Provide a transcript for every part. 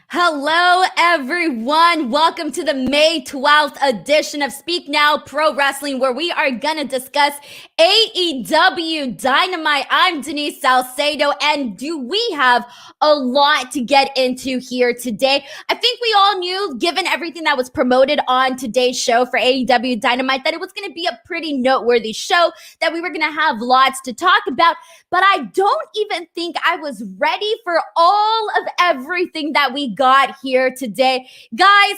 Hello, everyone. Welcome to the May 12th edition of Speak Now Pro Wrestling, where we are going to discuss AEW Dynamite. I'm Denise Salcedo, and do we have a lot to get into here today? I think we all knew, given everything that was promoted on today's show for AEW Dynamite, that it was going to be a pretty noteworthy show, that we were going to have lots to talk about, but I don't even think I was ready for all of everything that we got here today. Guys,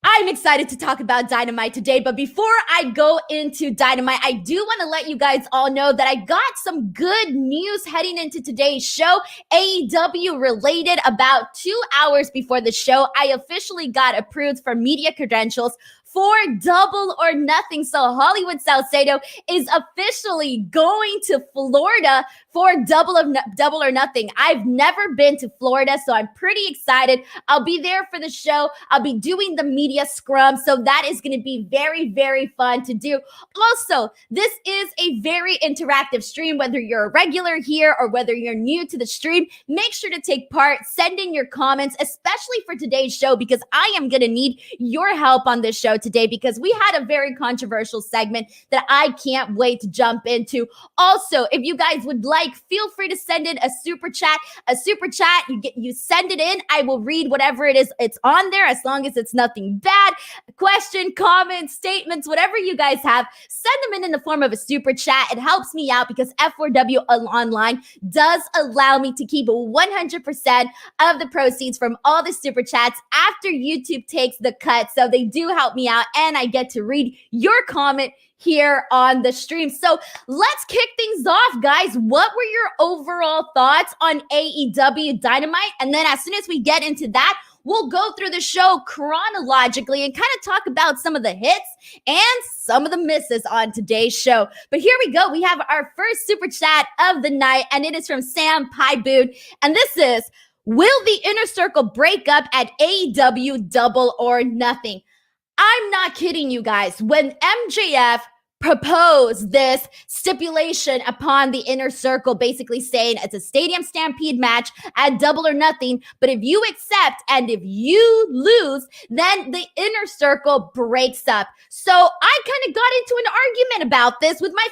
I'm excited to talk about Dynamite today, but before I go into Dynamite, I do want to let you guys all know that I got some good news heading into today's show, AEW related. About 2 hours before the show, I officially got approved for media credentials for Double or Nothing. So Hollywood Salcedo is officially going to Florida for Double or Nothing. I've never been to Florida, so I'm pretty excited. I'll be there for the show. I'll be doing the media scrum, so that is going to be very, very fun to do. Also, this is a very interactive stream. Whether you're a regular here or whether you're new to the stream, make sure to take part. Send in your comments, especially for today's show, because I am going to need your help on this show today, because we had a very controversial segment that I can't wait to jump into. Also, if you guys would like, feel free to send in a super chat. You send it in, I will read whatever it is it's on there, as long as it's nothing bad. Question, comments, statements, whatever you guys have, send them in the form of a super chat. It helps me out because F4W Online does allow me to keep 100% of the proceeds from all the super chats after YouTube takes the cut. So they do help me out, and I get to read your comment here on the stream. So let's kick things off, guys. What were your overall thoughts on AEW Dynamite? And then as soon as we get into that, we'll go through the show chronologically and kind of talk about some of the hits and some of the misses on today's show. But here we go. We have our first super chat of the night, and it is from Sam Pyboon. And this is, will the Inner Circle break up at AEW Double or Nothing? I'm not kidding you guys. When MJF proposed this stipulation upon the Inner Circle, basically saying it's a stadium stampede match at Double or Nothing, but if you accept and if you lose, then the Inner Circle breaks up. So I kind of got into an argument about this with my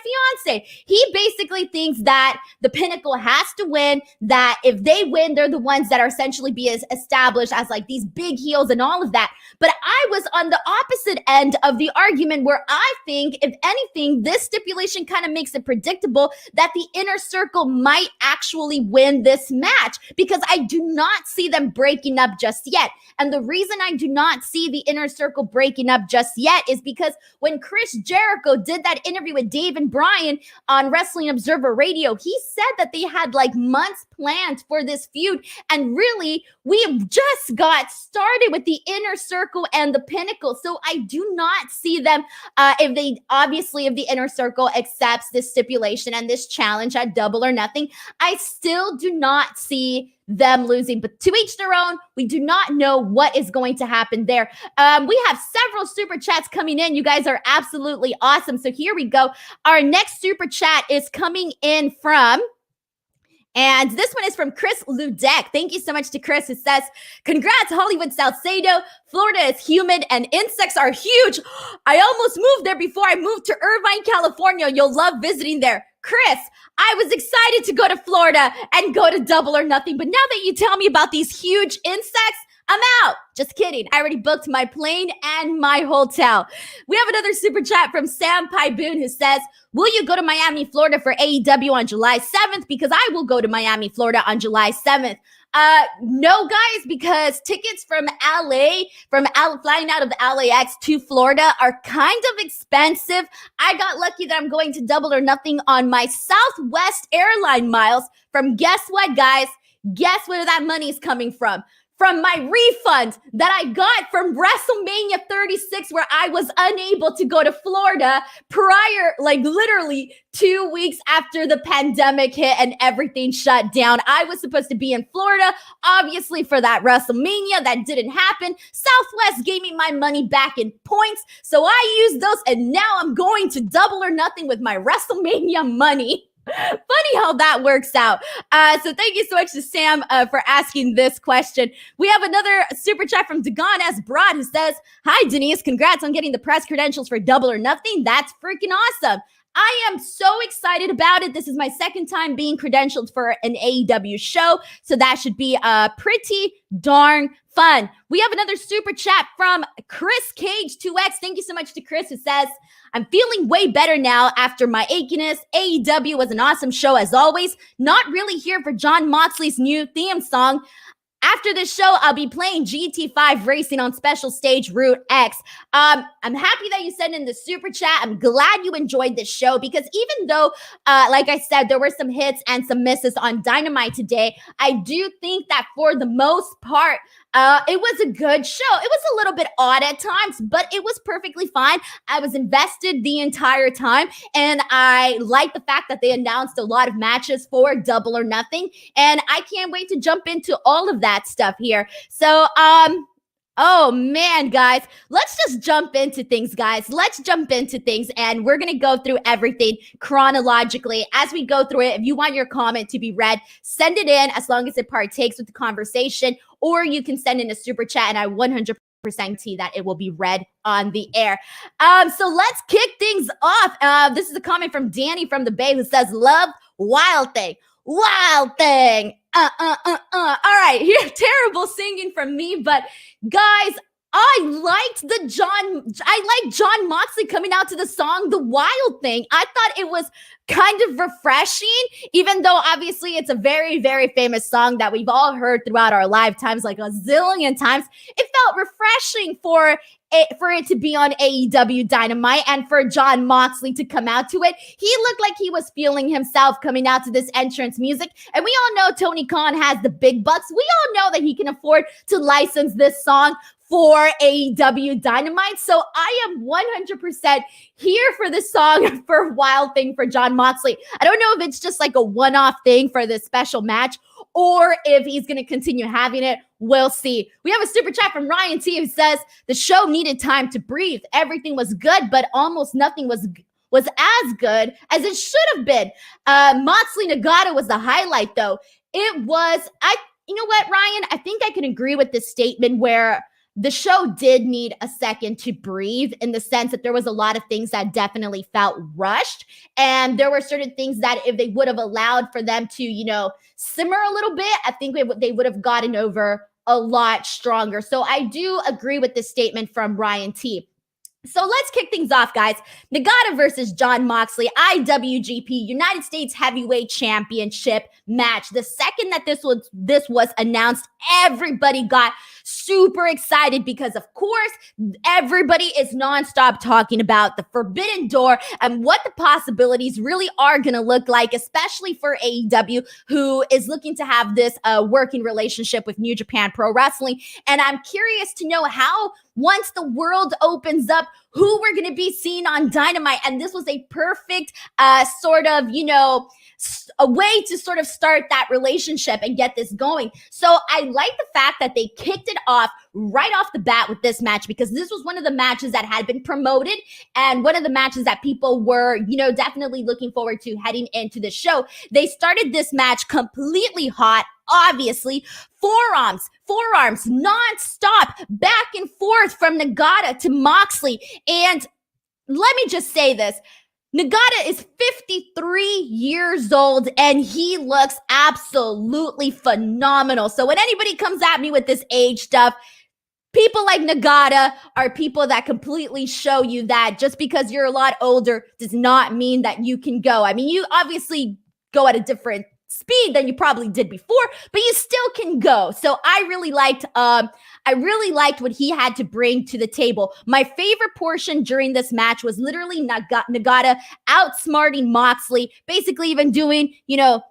fiance. He basically thinks that the Pinnacle has to win, that if they win, they're the ones that are essentially be established as like these big heels and all of that. But I was on the opposite end of the argument, where I think, if anything, this stipulation kind of makes it predictable that the Inner Circle might actually win this match, because I do not see them breaking up just yet. And the reason I do not see the Inner Circle breaking up just yet is because when Chris Jericho did that interview with Dave and Bryan on Wrestling Observer Radio, he said that they had like months planned for this feud. And really, we just got started with the Inner Circle and the Pinnacle. So I do not see them, if the Inner Circle accepts this stipulation and this challenge at Double or Nothing, I still do not see them losing. But to each their own. We do not know what is going to happen there. We have several super chats coming in. You guys are absolutely awesome. So here we go. Our next super chat is coming in from, and this one is from Chris Ludek. Thank you so much to Chris, who says, congrats, Hollywood Salcedo. Florida is humid and insects are huge. I almost moved there before I moved to Irvine, California. You'll love visiting there. Chris, I was excited to go to Florida and go to Double or Nothing, but now that you tell me about these huge insects, I'm out. Just kidding. I already booked my plane and my hotel. We have another super chat from Sam Pyboon, who says, will you go to Miami, Florida for AEW on July 7th? Because I will go to Miami, Florida on July 7th. No, guys, because tickets from LA, flying out of the LAX to Florida are kind of expensive. I got lucky that I'm going to Double or Nothing on my Southwest airline miles from, guess what, guys? Guess where that money is coming from? From my refund that I got from WrestleMania 36, where I was unable to go to Florida prior, like literally 2 weeks after the pandemic hit and everything shut down. I was supposed to be in Florida, obviously, for that WrestleMania. That didn't happen. Southwest gave me my money back in points, so I used those, and now I'm going to Double or Nothing with my WrestleMania money. Funny how that works out. So thank you so much to Sam for asking this question. We have another super chat from Dagon S. Broad who says, "Hi, Denise. Congrats on getting the press credentials for Double or Nothing. That's freaking awesome. I am so excited about it. This is my second time being credentialed for an AEW show, so that should be pretty darn fun." We have another super chat from Chris Cage 2X. Thank you so much to Chris, who says, "I'm feeling way better now after my achiness. AEW was an awesome show as always. Not really here for Jon Moxley's new theme song. After this show, I'll be playing GT5 Racing on Special Stage Route X." I'm happy that you sent in the super chat. I'm glad you enjoyed this show because even though, like I said, there were some hits and some misses on Dynamite today, I do think that for the most part, it was a good show. It was a little bit odd at times, but it was perfectly fine. I was invested the entire time, and I like the fact that they announced a lot of matches for Double or Nothing, and I can't wait to jump into all of that stuff here. So, oh man, guys, let's just jump into things, guys. Let's jump into things, and we're going to go through everything chronologically as we go through it. If you want your comment to be read, send it in as long as it partakes with the conversation, or you can send in a super chat, and I 100% guarantee that it will be read on the air. So let's kick things off. This is a comment from Danny from the Bay who says, "Love Wild Thing. Wild Thing. All right, here, terrible singing from me, but guys, I liked Jon Moxley coming out to the song The Wild Thing. I thought it was kind of refreshing, even though obviously it's a very, very famous song that we've all heard throughout our lifetimes like a zillion times. It felt refreshing for it to be on AEW Dynamite and for Jon Moxley to come out to it. He looked like he was feeling himself coming out to this entrance music. And we all know Tony Khan has the big bucks. We all know that he can afford to license this song for AEW Dynamite. So I am 100% here for this song for Wild Thing for Jon Moxley. I don't know if it's just like a one-off thing for this special match or if he's going to continue having it. We'll see. We have a super chat from Ryan T who says, "The show needed time to breathe. Everything was good, but almost nothing was as good as it should have been. Moxley Nagata was the highlight though. It was, you know what, Ryan? I think I can agree with this statement where the show did need a second to breathe in the sense that there was a lot of things that definitely felt rushed. And there were certain things that if they would have allowed for them to, simmer a little bit, I think they would have gotten over a lot stronger. So I do agree with this statement from Ryan T. So let's kick things off, guys. Nagata versus Jon Moxley, IWGP United States Heavyweight Championship match. The second that this was announced, everybody got super excited because, of course, everybody is nonstop talking about the Forbidden Door and what the possibilities really are going to look like, especially for AEW, who is looking to have this working relationship with New Japan Pro Wrestling. And I'm curious to know how, once the world opens up, who we're going to be seeing on Dynamite. And this was a perfect sort of, a way to sort of start that relationship and get this going. So I like the fact that they kicked it off right off the bat with this match, because this was one of the matches that had been promoted and one of the matches that people were, definitely looking forward to heading into the show. They started this match completely hot. Obviously, forearms nonstop, back and forth from Nagata to Moxley. And let me just say this. Nagata is 53 years old and he looks absolutely phenomenal. So when anybody comes at me with this age stuff, people like Nagata are people that completely show you that just because you're a lot older does not mean that you can go. I mean, you obviously go at a different speed than you probably did before, but you still can go. So I really liked what he had to bring to the table. My favorite portion during this match was literally Nagata outsmarting Moxley, basically even doing,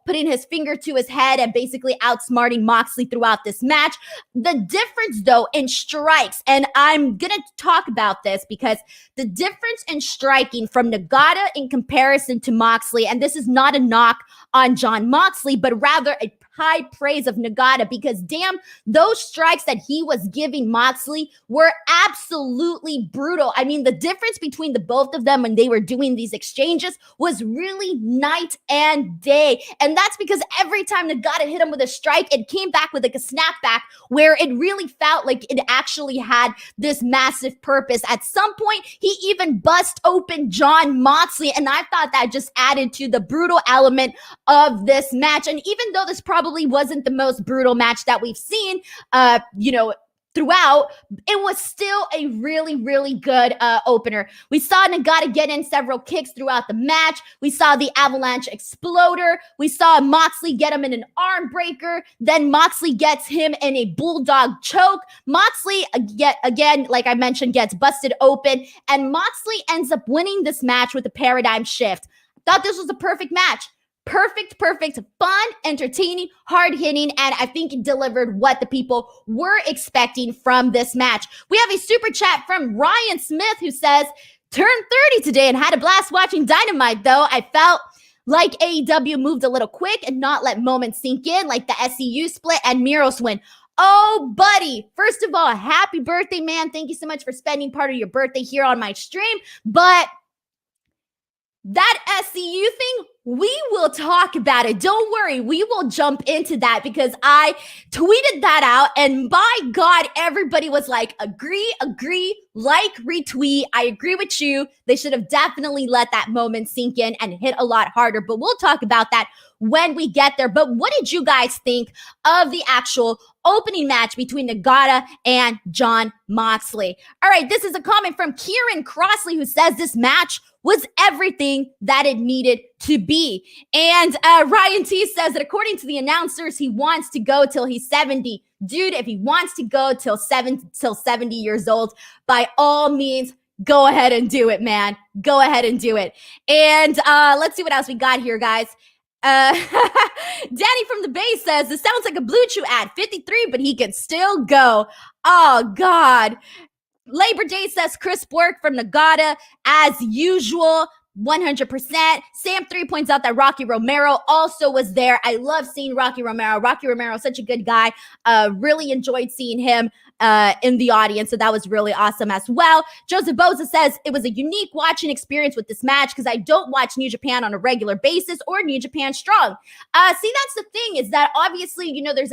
putting his finger to his head and basically outsmarting Moxley throughout this match. The difference though in strikes, and I'm going to talk about this because the difference in striking from Nagata in comparison to Moxley, and this is not a knock on Jon Moxley, but rather a high praise of Nagata because damn, those strikes that he was giving Moxley were absolutely brutal. I mean, the difference between the both of them when they were doing these exchanges was really night and day. And that's because every time Nagata hit him with a strike, it came back with like a snapback where it really felt like it actually had this massive purpose. At some point, he even bust open Jon Moxley, and I thought that just added to the brutal element of this match. And even though this probably wasn't the most brutal match that we've seen, throughout, it was still a really, really good opener. We saw Nagata get in several kicks throughout the match. We saw the Avalanche Exploder. We saw Moxley get him in an arm breaker. Then Moxley gets him in a bulldog choke. Moxley, again, like I mentioned, gets busted open. And Moxley ends up winning this match with a paradigm shift. Thought this was a perfect match. Perfect, fun, entertaining, hard-hitting, and I think it delivered what the people were expecting from this match. We have a super chat from Ryan Smith who says, turned 30 today and had a blast watching Dynamite, though. I felt like AEW moved a little quick and not let moments sink in, like the SCU split and Miro's win. Oh, buddy. First of all, happy birthday, man. Thank you so much for spending part of your birthday here on my stream, but that SCU thing, we will talk about it. Don't worry. We will jump into that because I tweeted that out and by God, everybody was like, agree, like, retweet. I agree with you. They should have definitely let that moment sink in and hit a lot harder, but we'll talk about that when we get there. But what did you guys think of the actual opening match between Nagata and Jon Moxley? All right, this is a comment from Kieran Crossley who says this match was everything that it needed to be. And Ryan T says that according to the announcers, he wants to go till he's 70. Dude, if he wants to go till 70 years old, by all means, go ahead and do it, man. Go ahead and do it. And let's see what else we got here, guys. Danny from the Bay says, this sounds like a Blue Chew ad, 53, but he can still go. Oh, God. Labor Day says crisp work from Nagata as usual. 100%. Sam 3 points out that Rocky Romero also was there. I love seeing Rocky Romero. Rocky Romero, such a good guy. Really enjoyed seeing him in the audience. So that was really awesome as well. Joseph Boza says it was a unique watching experience with this match because I don't watch New Japan on a regular basis or New Japan Strong. See, that's the thing is that obviously, you know, there's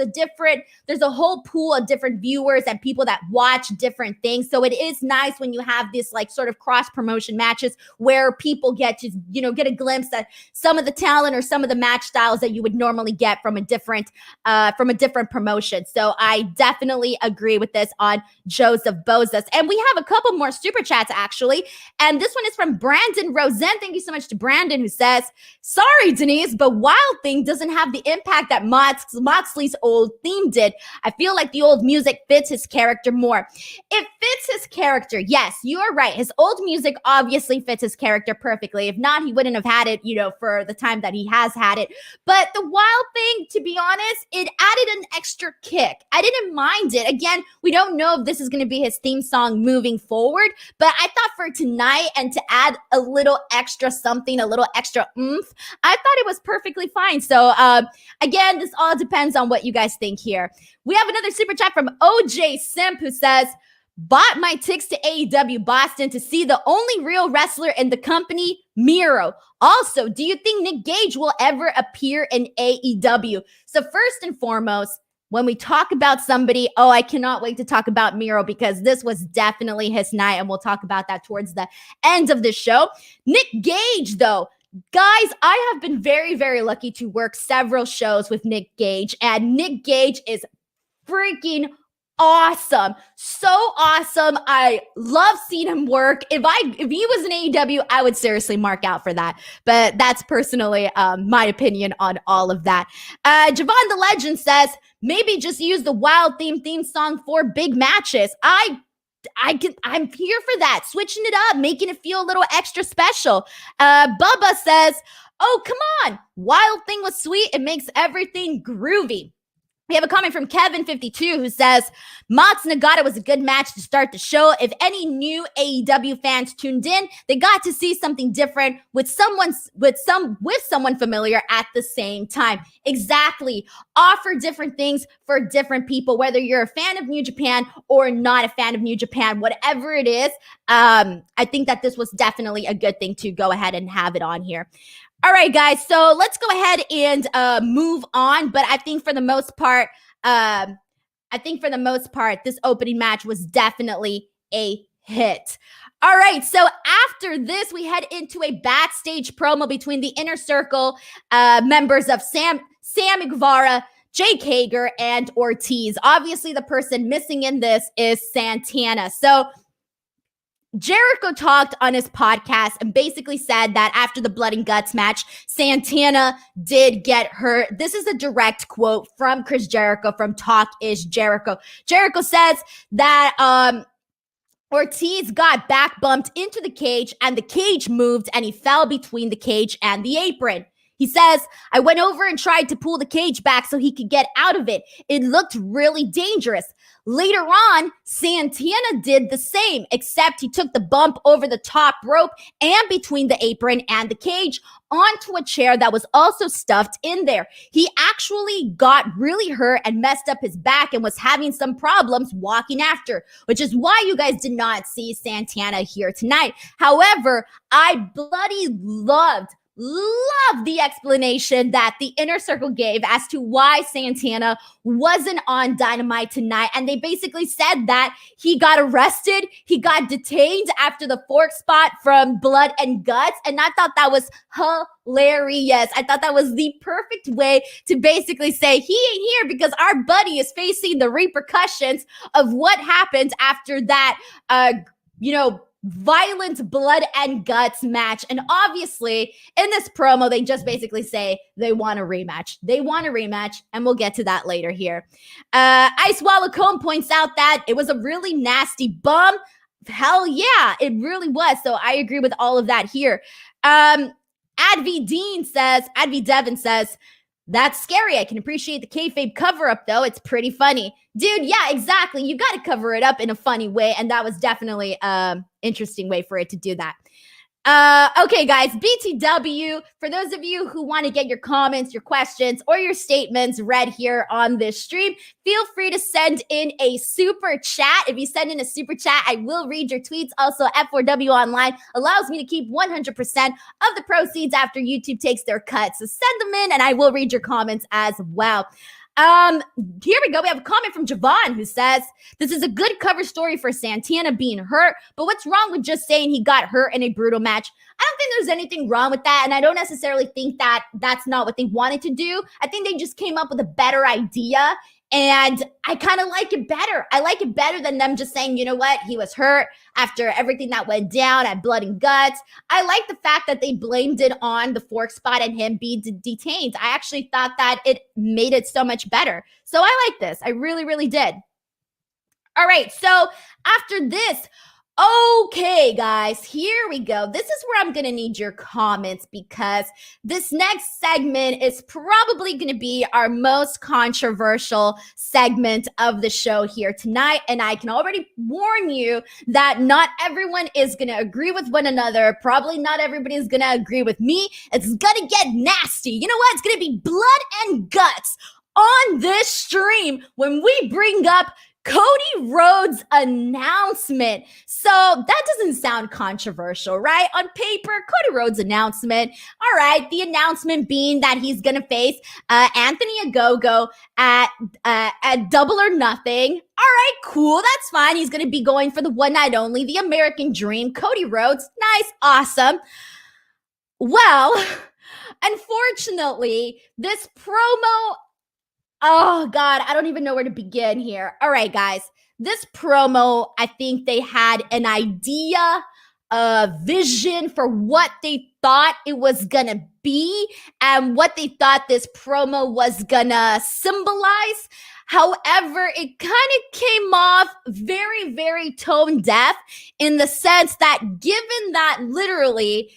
a whole pool of different viewers and people that watch different things. So it is nice when you have this like sort of cross promotion matches where people get to, you know, get a glimpse at some of the talent or some of the match styles that you would normally get from a different promotion. So I definitely agree with this on Joseph Bozas. And we have a couple more super chats actually. And this one is from Brandon Rosen. Thank you so much to Brandon who says, sorry, Denise, but Wild Thing doesn't have the impact that Moxley's old theme did. I feel like the old music fits his character more. It fits his character. Yes, you are right. His old music obviously fits his character perfectly. If not, he wouldn't have had it, you know, for the time that he has had it. But the Wild Thing, to be honest, it added an extra kick. I didn't mind it. Again, we don't know if this is going to be his theme song moving forward, but I thought for tonight and to add a little extra something, a little extra oomph, I thought it was perfectly fine. So again, this all depends on what you guys think here. We have another super chat from OJ Simp who says, bought my tickets to AEW Boston to see the only real wrestler in the company, Miro. Also, do you think Nick Gage will ever appear in AEW? So first and foremost, when we talk about somebody, I cannot wait to talk about Miro because this was definitely his night, and we'll talk about that towards the end of the show. Nick Gage, though, guys, I have been very, very lucky to work several shows with Nick Gage, and Nick Gage is freaking awesome. So awesome. I love seeing him work. If he was in AEW, I would seriously mark out for that. But that's personally my opinion on all of that. Javon the Legend says, maybe just use the Wild theme song for big matches. I'm here for that. Switching it up, making it feel a little extra special. Bubba says, oh, come on. Wild Thing was sweet. It makes everything groovy. We have a comment from Kevin52 who says, Mox Nagata was a good match to start the show. If any new AEW fans tuned in, they got to see something different with someone familiar at the same time. Exactly. Offer different things for different people, whether you're a fan of New Japan or not a fan of New Japan, whatever it is. I think that this was definitely a good thing to go ahead and have it on here. All right, guys. So let's go ahead and move on. But I think for the most part, this opening match was definitely a hit. All right. So after this, we head into a backstage promo between the Inner Circle members of Sam Guevara, Jake Hager, and Ortiz. Obviously, the person missing in this is Santana. So Jericho talked on his podcast and basically said that after the Blood and Guts match, Santana did get hurt. This is a direct quote from Chris Jericho from Talk Is Jericho. Jericho says that Ortiz got back bumped into the cage and the cage moved and he fell between the cage and the apron. He says, I went over and tried to pull the cage back so he could get out of it. It looked really dangerous. Later on, Santana did the same, except he took the bump over the top rope and between the apron and the cage onto a chair that was also stuffed in there. He actually got really hurt and messed up his back and was having some problems walking after, which is why you guys did not see Santana here tonight. However, I bloody loved the explanation that the Inner Circle gave as to why Santana wasn't on Dynamite tonight. And they basically said that he got arrested, he got detained after the fork spot from Blood and Guts. And I thought that was hilarious. I thought that was the perfect way to basically say he ain't here because our buddy is facing the repercussions of what happened after that, violent Blood and Guts match. And obviously in this promo, they just basically say they want a rematch. They want a rematch, and we'll get to that later here. Ice Wallow Cone points out that it was a really nasty bum. Hell yeah, it really was. So I agree with all of that here. Adv Devin says, that's scary. I can appreciate the kayfabe cover up though. It's pretty funny. Dude, yeah, exactly. You got to cover it up in a funny way. And that was definitely interesting way for it to do that. Okay, guys, BTW, for those of you who want to get your comments, your questions, or your statements read here on this stream, feel free to send in a super chat. If you send in a super chat, I will read your tweets. Also, F4W Online allows me to keep 100% of the proceeds after YouTube takes their cut. So send them in and I will read your comments as well. Here we go. We have a comment from Javon who says, this is a good cover story for Santana being hurt, but what's wrong with just saying he got hurt in a brutal match? I don't think there's anything wrong with that, and I don't necessarily think that that's not what they wanted to do. I think they just came up with a better idea, and I kind of like it better. I like it better than them just saying, you know what, he was hurt after everything that went down at Blood and Guts. I like the fact that they blamed it on the fork spot and him being detained. I actually thought that it made it so much better. So I like this. I really, really did. All right. So after this, okay, guys, here we go. This is where I'm going to need your comments because this next segment is probably going to be our most controversial segment of the show here tonight. And I can already warn you that not everyone is going to agree with one another. Probably not everybody is going to agree with me. It's going to get nasty. You know what? It's going to be blood and guts on this stream when we bring up Cody Rhodes' announcement. So that doesn't sound controversial, right? On paper, Cody Rhodes' announcement. All right, the announcement being that he's going to face Anthony Ogogo at Double or Nothing. All right, cool. That's fine. He's going to be going for the one night only, the American Dream. Cody Rhodes, nice, awesome. Well, unfortunately, this promo, oh, God, I don't even know where to begin here. All right, guys. This promo, I think they had an idea, a vision for what they thought it was going to be and what they thought this promo was going to symbolize. However, it kind of came off very, very tone deaf in the sense that given that literally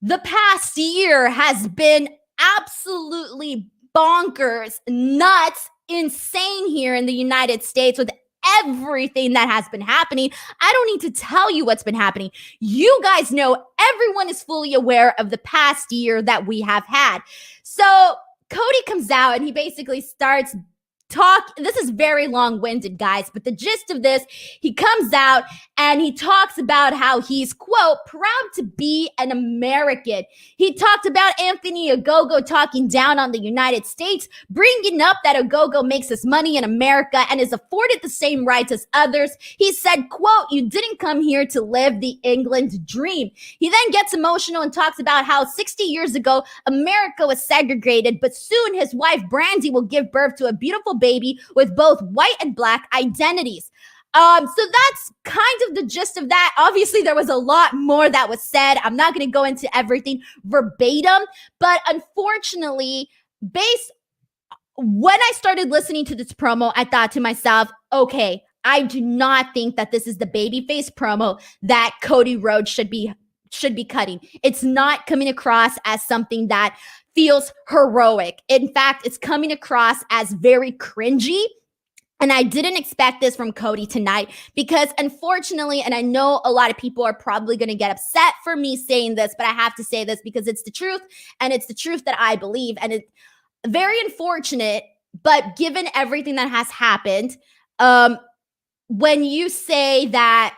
the past year has been absolutely bonkers, nuts, insane here in the United States with everything that has been happening. I don't need to tell you what's been happening. You guys know, everyone is fully aware of the past year that we have had. So Cody comes out and he basically starts this is very long-winded, guys, but the gist of this, he comes out and he talks about how he's, quote, proud to be an American. He talked about Anthony Ogogo talking down on the United States, bringing up that Ogogo makes his money in America and is afforded the same rights as others. He said, quote, you didn't come here to live the England dream. He then gets emotional and talks about how 60 years ago, America was segregated, but soon his wife, Brandy, will give birth to a beautiful baby with both white and black identities. So that's kind of the gist of that. Obviously, there was a lot more that was said. I'm not going to go into everything verbatim, but unfortunately, when I started listening to this promo, I thought to myself, okay, I do not think that this is the babyface promo that Cody Rhodes should be cutting. It's not coming across as something that feels heroic. In fact, it's coming across as very cringy. And I didn't expect this from Cody tonight because unfortunately, and I know a lot of people are probably going to get upset for me saying this, but I have to say this because it's the truth and it's the truth that I believe. And it's very unfortunate, but given everything that has happened, when you say that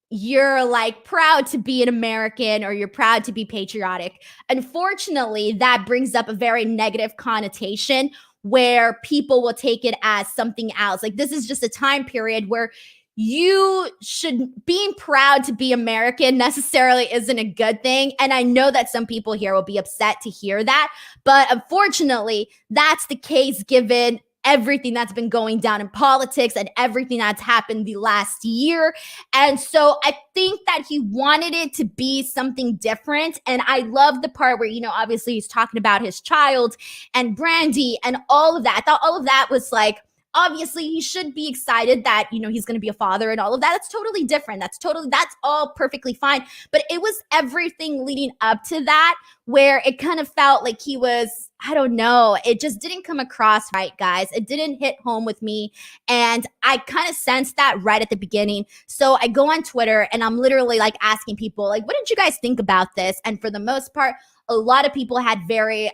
you're like proud to be an American or you're proud to be patriotic, unfortunately, that brings up a very negative connotation where people will take it as something else. Like, this is just a time period where being proud to be American necessarily isn't a good thing. And I know that some people here will be upset to hear that, but unfortunately, that's the case given everything that's been going down in politics and everything that's happened the last year. And so I think that he wanted it to be something different. And I love the part where, obviously he's talking about his child and Brandy and all of that. I thought all of that was like, obviously he should be excited that, he's going to be a father and all of that. That's totally different. That's all perfectly fine. But it was everything leading up to that where it kind of felt like he was, I don't know. It just didn't come across right, guys. It didn't hit home with me. And I kind of sensed that right at the beginning. So I go on Twitter and I'm literally like asking people, like, what did you guys think about this? And for the most part, a lot of people had very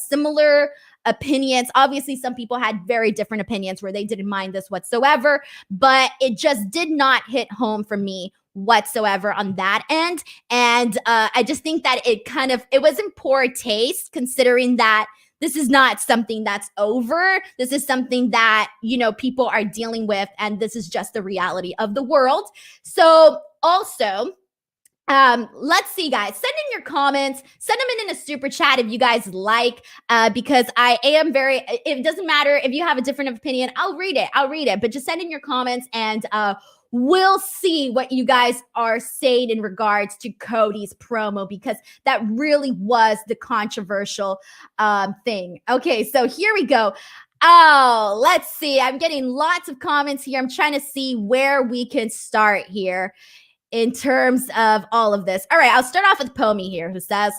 similar opinions. Obviously, some people had very different opinions where they didn't mind this whatsoever, but it just did not hit home for me whatsoever on that end. And I just think that it was in poor taste considering that this is not something that's over. This is something that, people are dealing with, and this is just the reality of the world. So also, let's see, guys. Send in your comments. Send them in a super chat if you guys like, because I am it doesn't matter if you have a different opinion. I'll read it. But just send in your comments and we'll see what you guys are saying in regards to Cody's promo, because that really was the controversial thing. Okay, so here we go. Oh, let's see. I'm getting lots of comments here. I'm trying to see where we can start here in terms of all of this. All right, I'll start off with Pomi here, who says,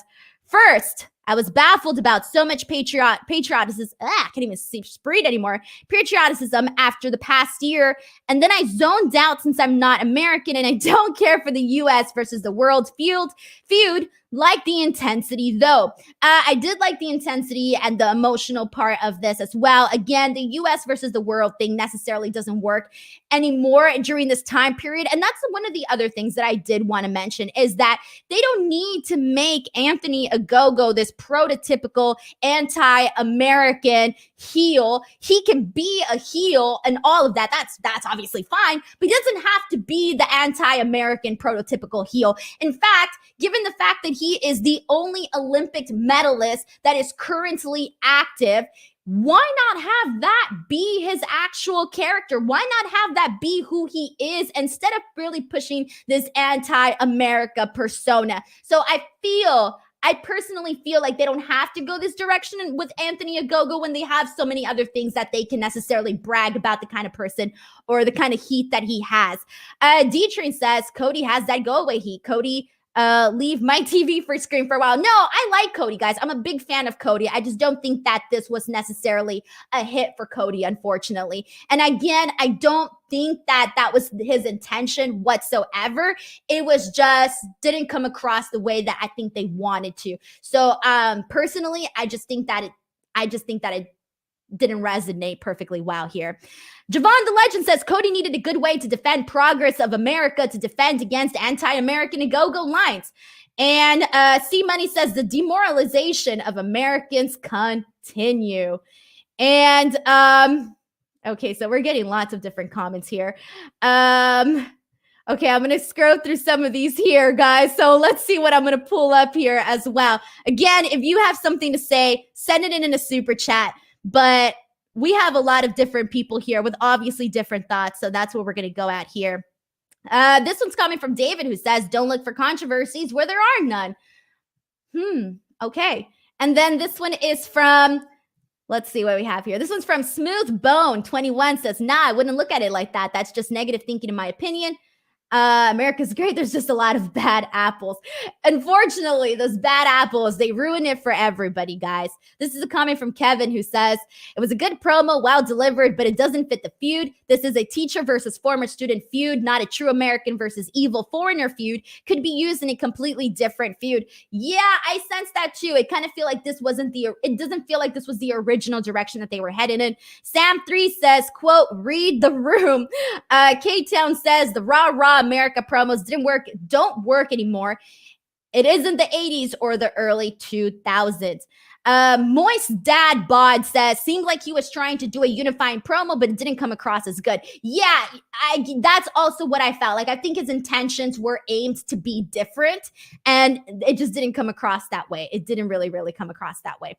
first, I was baffled about so much patriotism. I can't even read anymore. Patriotism after the past year. And then I zoned out since I'm not American and I don't care for the US versus the world feud. Like the intensity, though. I did like the intensity and the emotional part of this as well. Again, the US versus the world thing necessarily doesn't work anymore during this time period. And that's one of the other things that I did want to mention is that they don't need to make Anthony Ogogo this prototypical anti-American heel. He can be a heel and all of that. That's obviously fine, but he doesn't have to be the anti-American prototypical heel. In fact, given the fact that he is the only Olympic medalist that is currently active, why not have that be his actual character? Why not have that be who he is instead of really pushing this anti-America persona? So I personally feel like they don't have to go this direction with Anthony Ogogo when they have so many other things that they can necessarily brag about the kind of person or the kind of heat that he has. D-Train says Cody has that go away heat. Cody leave my TV for screen for a while. No, I like Cody, guys. I'm a big fan of Cody. I just don't think that this was necessarily a hit for Cody, unfortunately. And again, I don't think that that was his intention whatsoever. It was just didn't come across the way that I think they wanted to. So personally, I just think that it didn't resonate perfectly well here. Javon the Legend says Cody needed a good way to defend progress of America to defend against anti-American and go-go lines. And C Money says the demoralization of Americans continue. And okay, so we're getting lots of different comments here. Okay, I'm going to scroll through some of these here, guys. So let's see what I'm going to pull up here as well. Again, if you have something to say, send it in a super chat. But we have a lot of different people here with obviously different thoughts. So that's what we're going to go at here. This one's coming from David, who says, don't look for controversies where there are none. Okay. And then this one is from, let's see what we have here. This one's from Smooth Bone 21 says, nah, I wouldn't look at it like that. That's just negative thinking in my opinion. America's great. There's just a lot of bad apples. Unfortunately, those bad apples, they ruin it for everybody, guys. This is a comment from Kevin who says, it was a good promo, well delivered, but it doesn't fit the feud. This is a teacher versus former student feud, not a true American versus evil foreigner feud. Could be used in a completely different feud. Yeah, I sense that too. It kind of feel like this wasn't it doesn't feel like this was the original direction that they were headed in. Sam3 says, quote, read the room. K-Town says, the rah America promos don't work anymore. It isn't the 80s or the early 2000s. Moist Dad Bod says, seemed like he was trying to do a unifying promo, but it didn't come across as good. Yeah, that's also what I felt. Like, I think his intentions were aimed to be different, and it just didn't come across that way. It didn't really come across that way.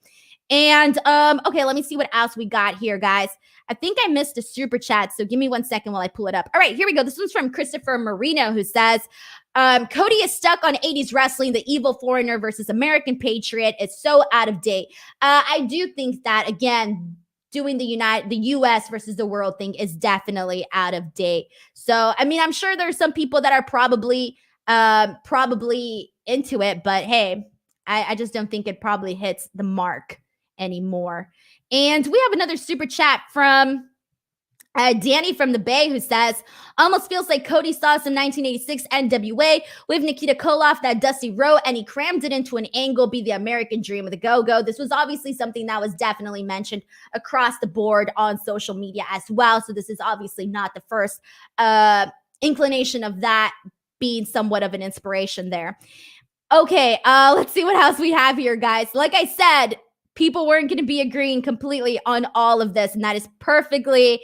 And, okay, let me see what else we got here, guys. I think I missed a super chat, so give me 1 second while I pull it up. All right, here we go. This one's from Christopher Marino, who says, Cody is stuck on 80s wrestling, the evil foreigner versus American patriot. It's so out of date. I do think that, again, doing the U.S. versus the world thing is definitely out of date. So, I mean, I'm sure there's some people that are probably into it, but hey, I just don't think it probably hits the mark anymore. And we have another super chat from Danny from the Bay, who says, almost feels like Cody saw some 1986 NWA with Nikita Koloff, that Dusty Road, and he crammed it into an angle, be the American dream of the go-go. This was obviously something that was definitely mentioned across the board on social media as well. So this is obviously not the first inclination of that being somewhat of an inspiration there. Okay, let's see what else we have here, guys. Like I said, people weren't going to be agreeing completely on all of this, and that is perfectly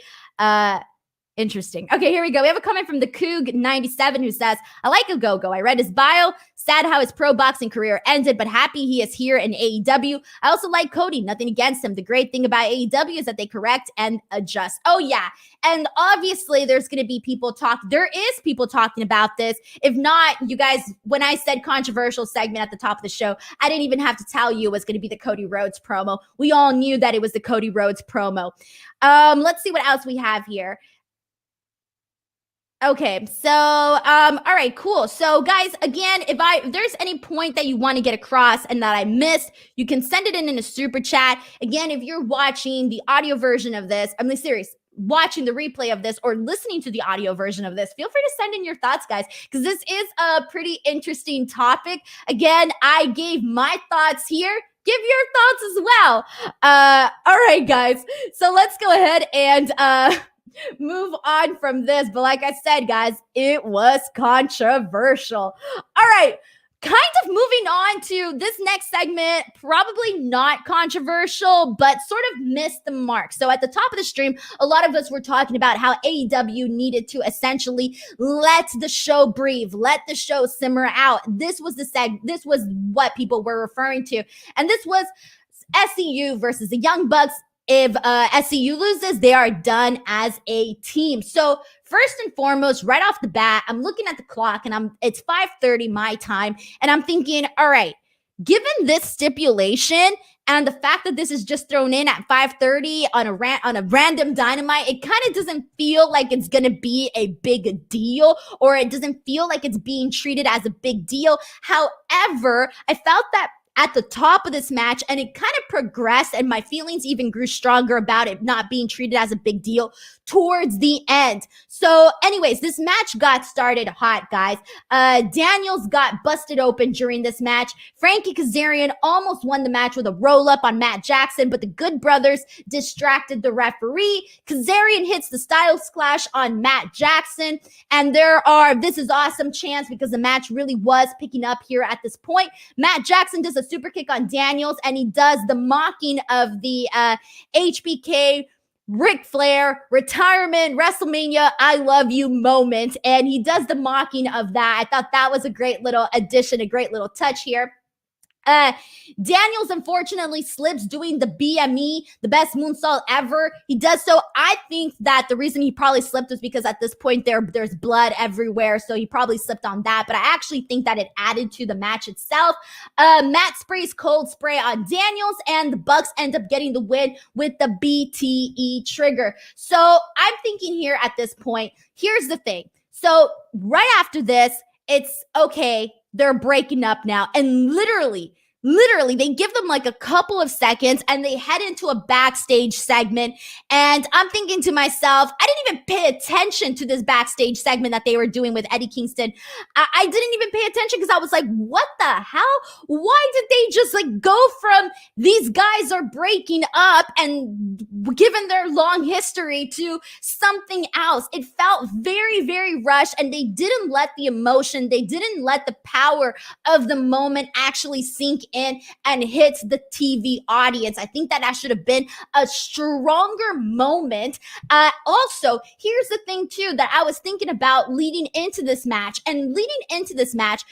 interesting. Okay, here we go. We have a comment from the Coog97 who says, I like a go-go. I read his bio. Sad how his pro boxing career ended, but happy he is here in AEW. I also like Cody. Nothing against him. The great thing about AEW is that they correct and adjust. Oh, yeah. And obviously, there's going to be there is people talking about this. If not, you guys, when I said controversial segment at the top of the show, I didn't even have to tell you it was going to be the Cody Rhodes promo. We all knew that it was the Cody Rhodes promo. Let's see what else we have here. Okay, so, all right, cool. So, guys, again, if there's any point that you want to get across and that I missed, you can send it in a super chat. Again, if you're watching the audio version of this, I'm serious, watching the replay of this or listening to the audio version of this, feel free to send in your thoughts, guys, because this is a pretty interesting topic. Again, I gave my thoughts here. Give your thoughts as well. All right, guys. So let's go ahead and move on from this. But like I said, guys, it was controversial. All right. Kind of moving on to this next segment, probably not controversial, but sort of missed the mark. So at the top of the stream, a lot of us were talking about how AEW needed to essentially let the show breathe, let the show simmer out. This was this was what people were referring to. And this was SCU versus the Young Bucks. If SCU loses, they are done as a team. So first and foremost, right off the bat, I'm looking at the clock and it's 5:30 my time. And I'm thinking, all right, given this stipulation And the fact that this is just thrown in at 5:30 on a random Dynamite, it kind of doesn't feel like it's going to be a big deal, or it doesn't feel like it's being treated as a big deal. However, I felt that at the top of this match, and it kind of progressed, and my feelings even grew stronger about it not being treated as a big deal towards the end. So anyways, this match got started hot, guys. Daniels got busted open during this match. Frankie Kazarian almost won the match with a roll-up on Matt Jackson, but the Good Brothers distracted the referee. Kazarian hits the Styles Clash on Matt Jackson, and this is awesome chants because the match really was picking up here at this point. Matt Jackson does a super kick on Daniels, and he does the mocking of the HBK Ric Flair retirement WrestleMania I love you moment, and he does the mocking of that. I thought that was a great little addition, a great little touch here. Daniels unfortunately slips doing the BME, the best moonsault ever. He does so. I think that the reason he probably slipped was because at this point there's blood everywhere, so he probably slipped on that. But I actually think that it added to the match itself. Matt sprays cold spray on Daniels, and the Bucks end up getting the win with the BTE trigger. So I'm thinking here at this point, here's the thing. So right after this, it's okay. They're breaking up now. And literally, they give them like a couple of seconds and they head into a backstage segment. And I'm thinking to myself, I didn't even pay attention to this backstage segment that they were doing with Eddie Kingston. I didn't even pay attention because I was like, what the hell? Why did they just like go from these guys are breaking up and given their long history to something else? It felt very, very rushed, and they didn't let the emotion, they didn't let the power of the moment actually sink in and hit the TV audience. I think that should have been a stronger moment. Also, here's the thing too that I was thinking about leading into this match. And leading into this match,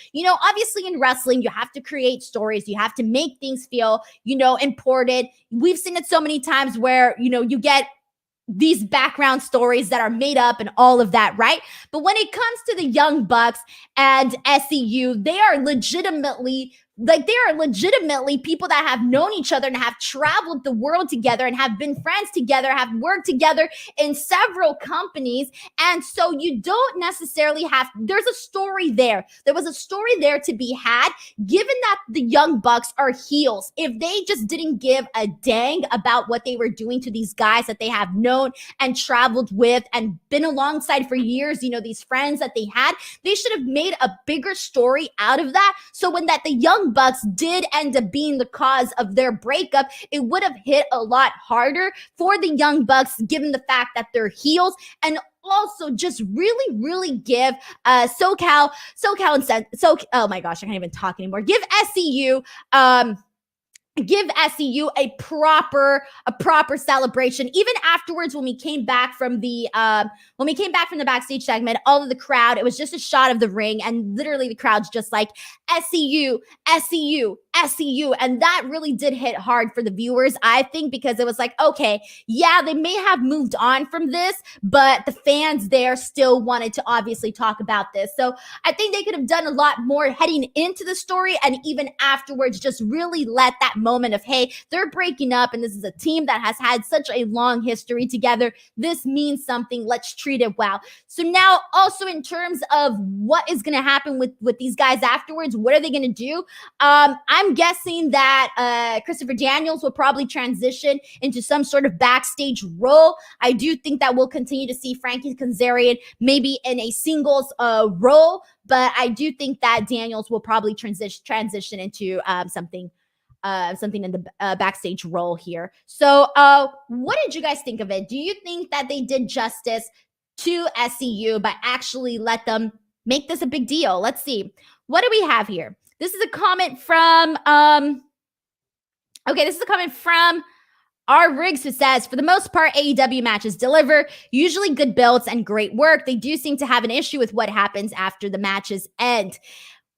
obviously in wrestling, you have to create stories. You have to make things feel, important. We've seen it so many times where, you get these background stories that are made up and all of that, right? But when it comes to the Young Bucks and SEU, they are legitimately people that have known each other and have traveled the world together and have been friends together, have worked together in several companies. And so you don't necessarily there's a story there. There was a story there to be had, given that the Young Bucks are heels. If they just didn't give a dang about what they were doing to these guys that they have known and traveled with and been alongside for years, these friends that they had, they should have made a bigger story out of that. So when the Young Bucks did end up being the cause of their breakup, it would have hit a lot harder for the Young Bucks, given the fact that they're heels, and also just really, really give SoCal and oh my gosh, I can't even talk anymore. Give SEU a proper celebration. Even afterwards, when we came back from the backstage segment, all of the crowd, it was just a shot of the ring, and literally the crowd's just like SEU, SEU, SEU. And that really did hit hard for the viewers, I think, because it was like, okay, yeah, they may have moved on from this, but the fans there still wanted to obviously talk about this. So I think they could have done a lot more heading into the story, and even afterwards, just really let that moment of, hey, they're breaking up and this is a team that has had such a long history together. This means something. Let's treat it well. So now also in terms of what is going to happen with these guys afterwards, what are they going to do? I'm guessing that Christopher Daniels will probably transition into some sort of backstage role. I do think that we'll continue to see Frankie Kazarian maybe in a singles role, but I do think that Daniels will probably transition into something in the backstage role here. So what did you guys think of it? Do you think that they did justice to SEU by actually let them make this a big deal? Let's see. What do we have here? This is a comment from R. Riggs, who says, for the most part, AEW matches deliver, usually good builds and great work. They do seem to have an issue with what happens after the matches end.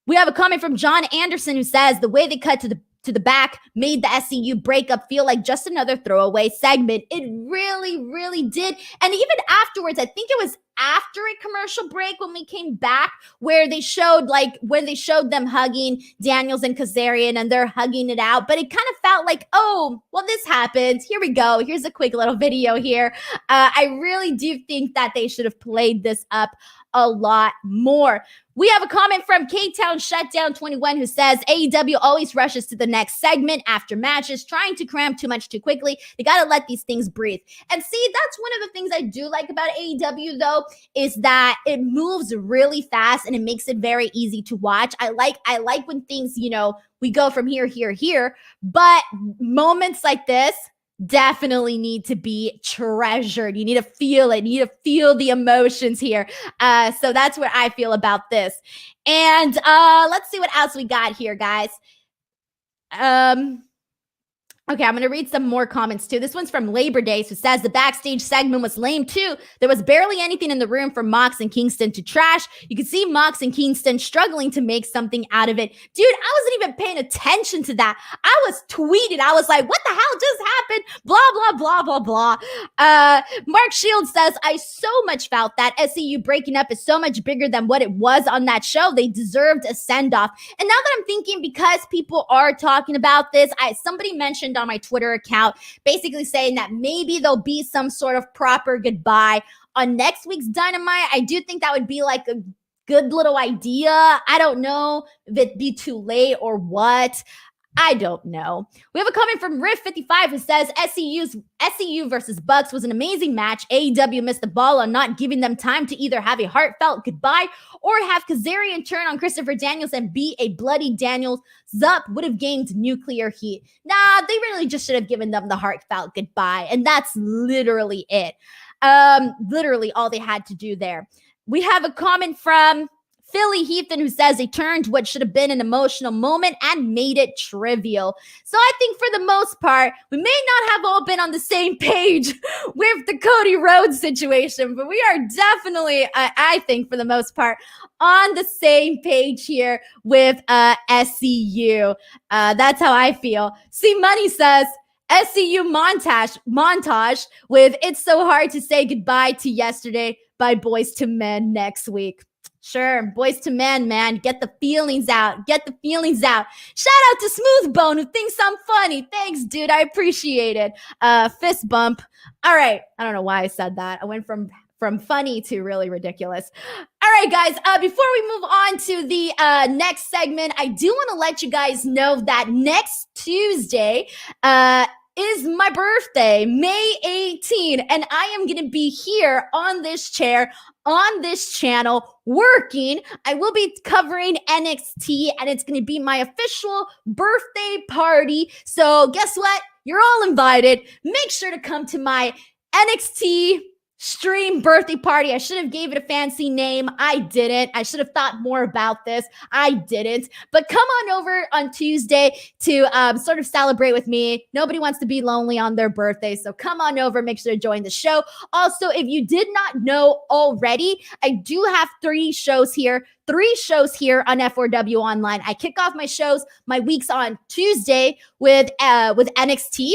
We have a comment from John Anderson, who says, the way they cut to the back made the SCU breakup feel like just another throwaway segment. It really, really did. And even afterwards, I think it was after a commercial break when we came back where they showed them hugging Daniels and Kazarian and they're hugging it out. But it kind of felt like, oh, well, this happened. Here we go. Here's a quick little video here. I really do think that they should have played this up a lot more. We have a comment from K-Town Shutdown 21 who says AEW always rushes to the next segment after matches, trying to cram too much too quickly. They got to let these things breathe. And see, that's one of the things I do like about AEW though, is that it moves really fast and it makes it very easy to watch. I like when things, we go from here, but moments like this definitely need to be treasured. You need to feel it. You need to feel the emotions here. So that's what I feel about this. And let's see what else we got here, guys. Okay, I'm going to read some more comments too. This one's from Labor Days who says the backstage segment was lame too. There was barely anything in the room for Mox and Kingston to trash. You could see Mox and Kingston struggling to make something out of it. Dude, I wasn't even paying attention to that. I was tweeting. I was like, what the hell just happened? Blah, blah, blah, blah, blah. Mark Shields says, I so much felt that SCU breaking up is so much bigger than what it was on that show. They deserved a send-off. And now that I'm thinking, because people are talking about this, somebody mentioned on my Twitter account, basically saying that maybe there'll be some sort of proper goodbye on next week's Dynamite. I do think that would be like a good little idea. I don't know if it'd be too late or what. I don't know. We have a comment from Riff55 who says SCU versus Bucks was an amazing match. AEW missed the ball on not giving them time to either have a heartfelt goodbye or have Kazarian turn on Christopher Daniels and be a bloody Daniels. Zup would have gained nuclear heat. Nah, they really just should have given them the heartfelt goodbye. And that's literally it. Literally all they had to do there. We have a comment from Philly Heathen who says they turned what should have been an emotional moment and made it trivial. So I think for the most part, we may not have all been on the same page with the Cody Rhodes situation, but we are definitely, I think for the most part, on the same page here with SCU. That's how I feel. See, Money says, SCU montage with It's So Hard to Say Goodbye to Yesterday by Boys to Men next week. Sure, Boys to Men, man. Get the feelings out. Get the feelings out. Shout out to Smoothbone who thinks I'm funny. Thanks, dude. I appreciate it. Fist bump. All right. I don't know why I said that. I went from funny to really ridiculous. All right, guys. Before we move on to the next segment, I do want to let you guys know that next Tuesday is my birthday, May 18, and I am going to be here on this chair, on this channel, working. I will be covering NXT, and it's going to be my official birthday party. So guess what? You're all invited. Make sure to come to my NXT stream birthday party. I should have gave it a fancy name. I didn't. I should have thought more about this. I didn't. But come on over on Tuesday to sort of celebrate with me. Nobody wants to be lonely on their birthday. So come on over. Make sure to join the show. Also, if you did not know already, I do have 3 shows here on F4W Online. I kick off my weeks on Tuesday with NXT.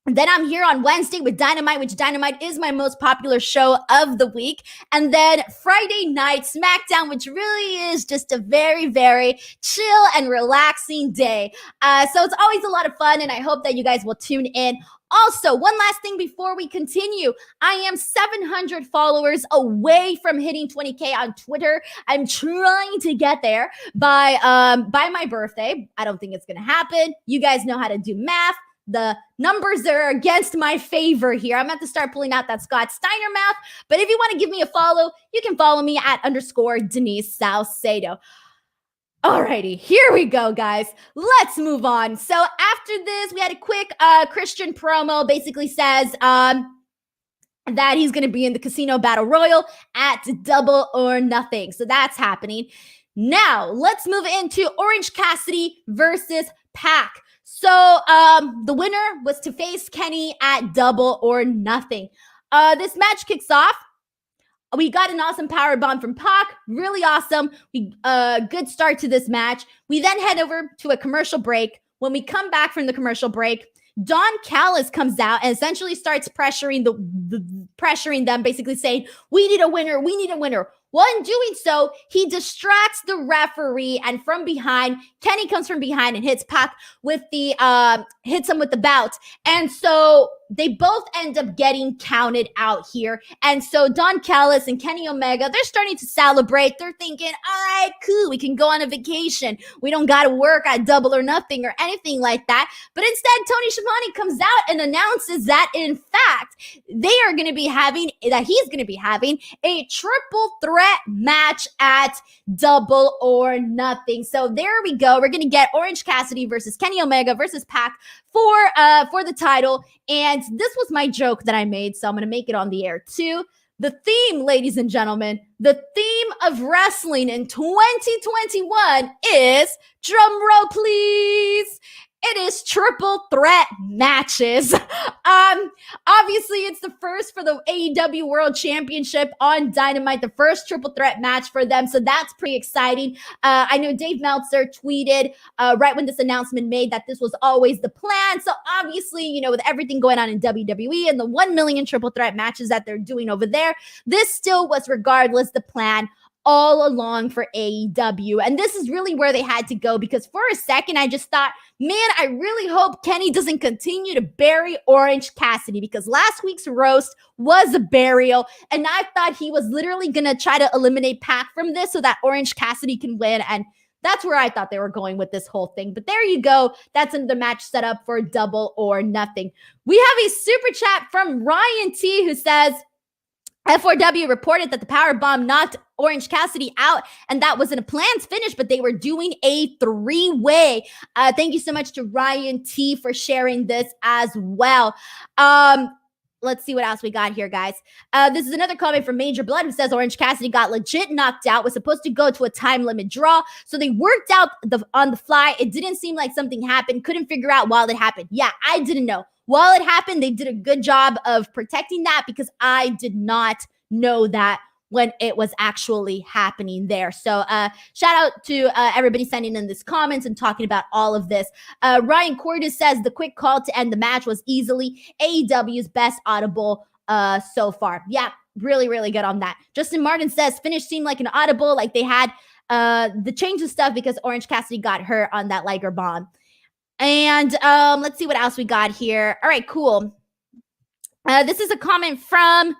Then I'm here on Wednesday with Dynamite, which Dynamite is my most popular show of the week. And then Friday night, Smackdown, which really is just a very, very chill and relaxing day. So it's always a lot of fun, and I hope that you guys will tune in. Also, one last thing before we continue. I am 700 followers away from hitting 20K on Twitter. I'm trying to get there by my birthday. I don't think it's going to happen. You guys know how to do math. The numbers are against my favor here. I'm going to have to start pulling out that Scott Steiner math. But if you want to give me a follow, you can follow me at _ Denise Salcedo. Alrighty, here we go, guys. Let's move on. So after this, we had a quick Christian promo. Basically says that he's going to be in the Casino Battle Royal at Double or Nothing. So that's happening. Now, let's move into Orange Cassidy versus Pac. So the winner was to face Kenny at Double or Nothing. This match kicks off. We got an awesome powerbomb from Pac. Really awesome. Good start to this match. We then head over to a commercial break. When we come back from the commercial break, Don Callis comes out and essentially starts pressuring pressuring them, basically saying, we need a winner, we need a winner. Well, in doing so, he distracts the referee, and from behind, Kenny comes from behind and hits Pac with hits him with the bout. And so they both end up getting counted out here. And so Don Callis and Kenny Omega, they're starting to celebrate. They're thinking, all right, cool, we can go on a vacation. We don't got to work at Double or Nothing or anything like that. But instead, Tony Schiavone comes out and announces that, in fact, he's going to be having a triple threat match at Double or Nothing. So there we go. We're going to get Orange Cassidy versus Kenny Omega versus Pac for the title. And this was my joke that I made, so I'm going to make it on the air too. The theme, ladies and gentlemen, the theme of wrestling in 2021 is, drum roll please, it is triple threat matches. Obviously, it's the first for the AEW World Championship on Dynamite, the first triple threat match for them. So that's pretty exciting. I know Dave Meltzer tweeted right when this announcement made that this was always the plan. So obviously, you know, with everything going on in WWE and the 1 million triple threat matches that they're doing over there, this still was regardless the plan all along for AEW. And this is really where they had to go, because for a second, I just thought, man, I really hope Kenny doesn't continue to bury Orange Cassidy, because last week's roast was a burial. And I thought he was literally going to try to eliminate Pac from this so that Orange Cassidy can win. And that's where I thought they were going with this whole thing. But there you go. That's the match set up for Double or Nothing. We have a super chat from Ryan T, who says, F4W reported that the powerbomb knocked Orange Cassidy out, and that wasn't a planned finish, but they were doing a three-way. Thank you so much to Ryan T for sharing this as well. Let's see what else we got here, guys. This is another comment from Major Blood, who says Orange Cassidy got legit knocked out, was supposed to go to a time limit draw, so they worked out on the fly. It didn't seem like something happened. Couldn't figure out while it happened. Yeah, I didn't know. While it happened, they did a good job of protecting that, because I did not know that when it was actually happening there. So shout out to everybody sending in these comments and talking about all of this. Ryan Cordes says the quick call to end the match was easily AEW's best audible so far. Yeah, really, really good on that. Justin Martin says finish seemed like an audible, like they had the change of stuff because Orange Cassidy got hurt on that Liger bomb. And let's see what else we got here. All right, cool. This is a comment from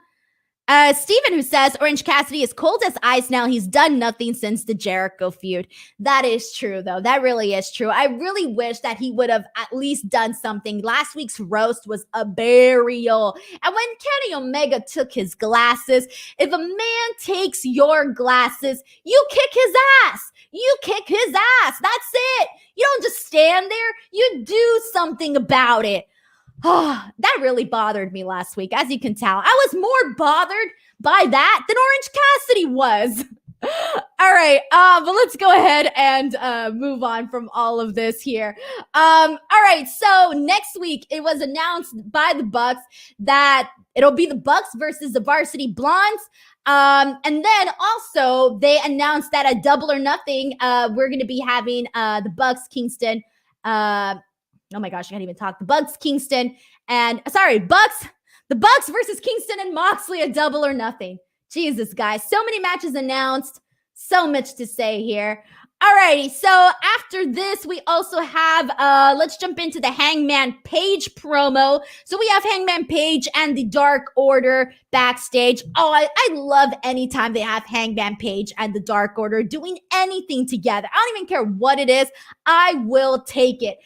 Steven, who says Orange Cassidy is cold as ice now. He's done nothing since the Jericho feud. That is true, though. That really is true. I really wish that he would have at least done something. Last week's roast was a burial. And when Kenny Omega took his glasses, if a man takes your glasses, you kick his ass. You kick his ass. That's it. You don't just stand there. You do something about it. Oh, that really bothered me last week, as you can tell. I was more bothered by that than Orange Cassidy was. All right, but let's go ahead and move on from all of this here. All right, so next week it was announced by the Bucks that it'll be the Bucks versus the Varsity Blondes. And then also they announced that at Double or Nothing, we're going to be having the Bucks Kingston. Oh my gosh, I can't even talk. The Bucks Kingston and the Bucks versus Kingston and Moxley at Double or Nothing. Jesus, guys, so many matches announced, so much to say here. Alrighty, so after this, we also have, let's jump into the Hangman Page promo. So we have Hangman Page and the Dark Order backstage. Oh, I love anytime they have Hangman Page and the Dark Order doing anything together. I don't even care what it is. I will take it.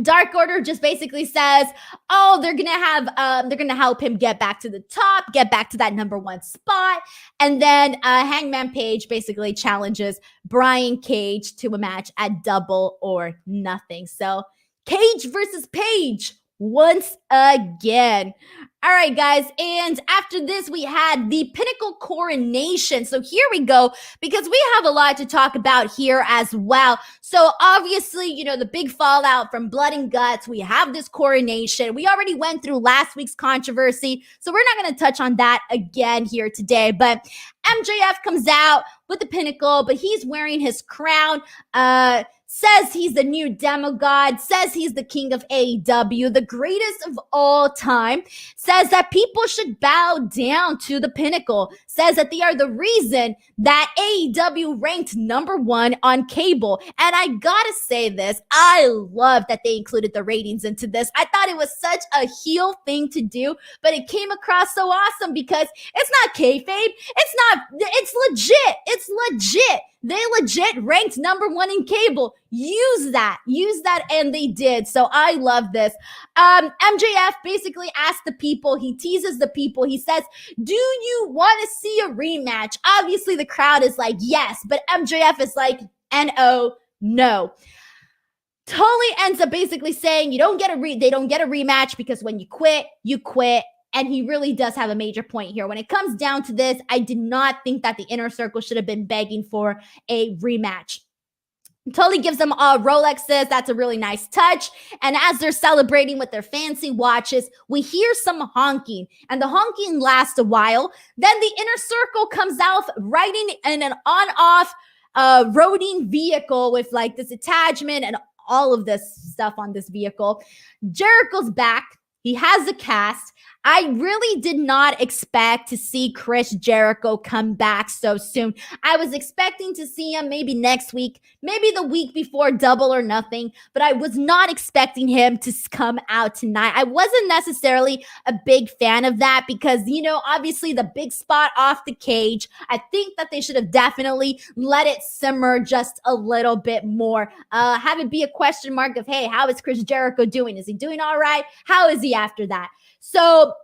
Dark Order just basically says, oh, they're gonna help him get back to the top, get back to that number one spot. And then Hangman Page basically challenges Brian Cage to a match at Double or Nothing. So Cage versus Page once again. All right, guys. And after this, we had the Pinnacle Coronation. So here we go, because we have a lot to talk about here as well. So obviously, you know, the big fallout from Blood and Guts. We have this coronation. We already went through last week's controversy, so we're not going to touch on that again here today. But MJF comes out with the Pinnacle, but he's wearing his crown. says he's the new demigod, says he's the king of AEW, the greatest of all time, says that people should bow down to the Pinnacle, says that they are the reason that AEW ranked #1 on cable. And I gotta say this, I love that they included the ratings into this. I thought it was such a heel thing to do, but it came across so awesome because it's not kayfabe, it's legit, They legit ranked #1 in cable. Use that, and they did. So I love this. MJF basically asked the people, he teases the people, he says, do you want to see a rematch? Obviously the crowd is like, yes, but MJF is like, no. Tully ends up basically saying they don't get a rematch because when you quit, you quit. And he really does have a major point here. When it comes down to this, I did not think that the Inner Circle should have been begging for a rematch. Tully gives them Rolexes. That's a really nice touch. And as they're celebrating with their fancy watches, we hear some honking. And the honking lasts a while. Then the Inner Circle comes out riding in an on-off roading vehicle with like this attachment and all of this stuff on this vehicle. Jericho's back. He has a cast. I really did not expect to see Chris Jericho come back so soon. I was expecting to see him maybe next week, maybe the week before Double or Nothing, but I was not expecting him to come out tonight. I wasn't necessarily a big fan of that because, obviously the big spot off the cage, I think that they should have definitely let it simmer just a little bit more. Have it be a question mark of, hey, how is Chris Jericho doing? Is he doing all right? How is he after that? So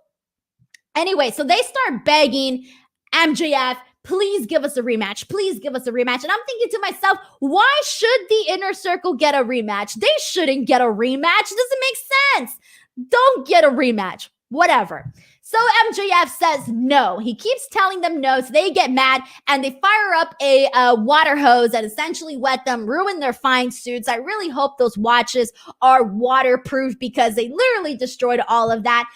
anyway, so they start begging MJF, please give us a rematch. Please give us a rematch. And I'm thinking to myself, why should the Inner Circle get a rematch? They shouldn't get a rematch. It doesn't make sense. Don't get a rematch. Whatever. So MJF says no. He keeps telling them no, so they get mad and they fire up a water hose and essentially wet them, ruin their fine suits. I really hope those watches are waterproof because they literally destroyed all of that.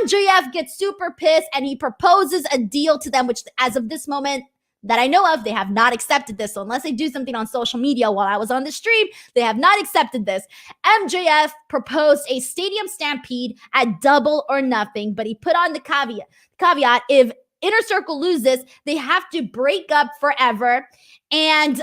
MJF gets super pissed and he proposes a deal to them, which as of this moment that I know of, they have not accepted this. So unless they do something on social media while I was on the stream, they have not accepted this. MJF proposed a stadium stampede at Double or Nothing, but he put on the caveat, if Inner Circle loses, they have to break up forever. And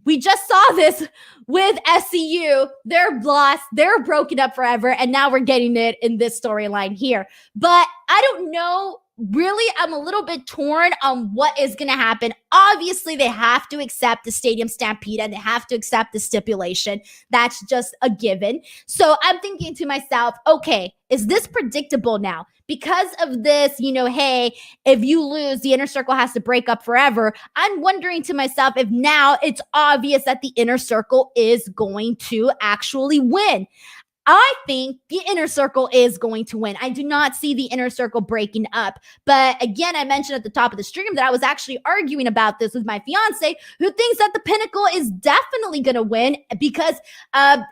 we just saw this with SCU. They're lost, they're broken up forever, and now we're getting it in this storyline here. But I don't know. Really, I'm a little bit torn on what is going to happen. Obviously, they have to accept the stadium stampede and they have to accept the stipulation. That's just a given. So I'm thinking to myself, okay, is this predictable now? Because of this, hey, if you lose, the Inner Circle has to break up forever. I'm wondering to myself if now it's obvious that the Inner Circle is going to actually win. I think the Inner Circle is going to win. I do not see the Inner Circle breaking up. But again, I mentioned at the top of the stream that I was actually arguing about this with my fiance, who thinks that the Pinnacle is definitely going to win because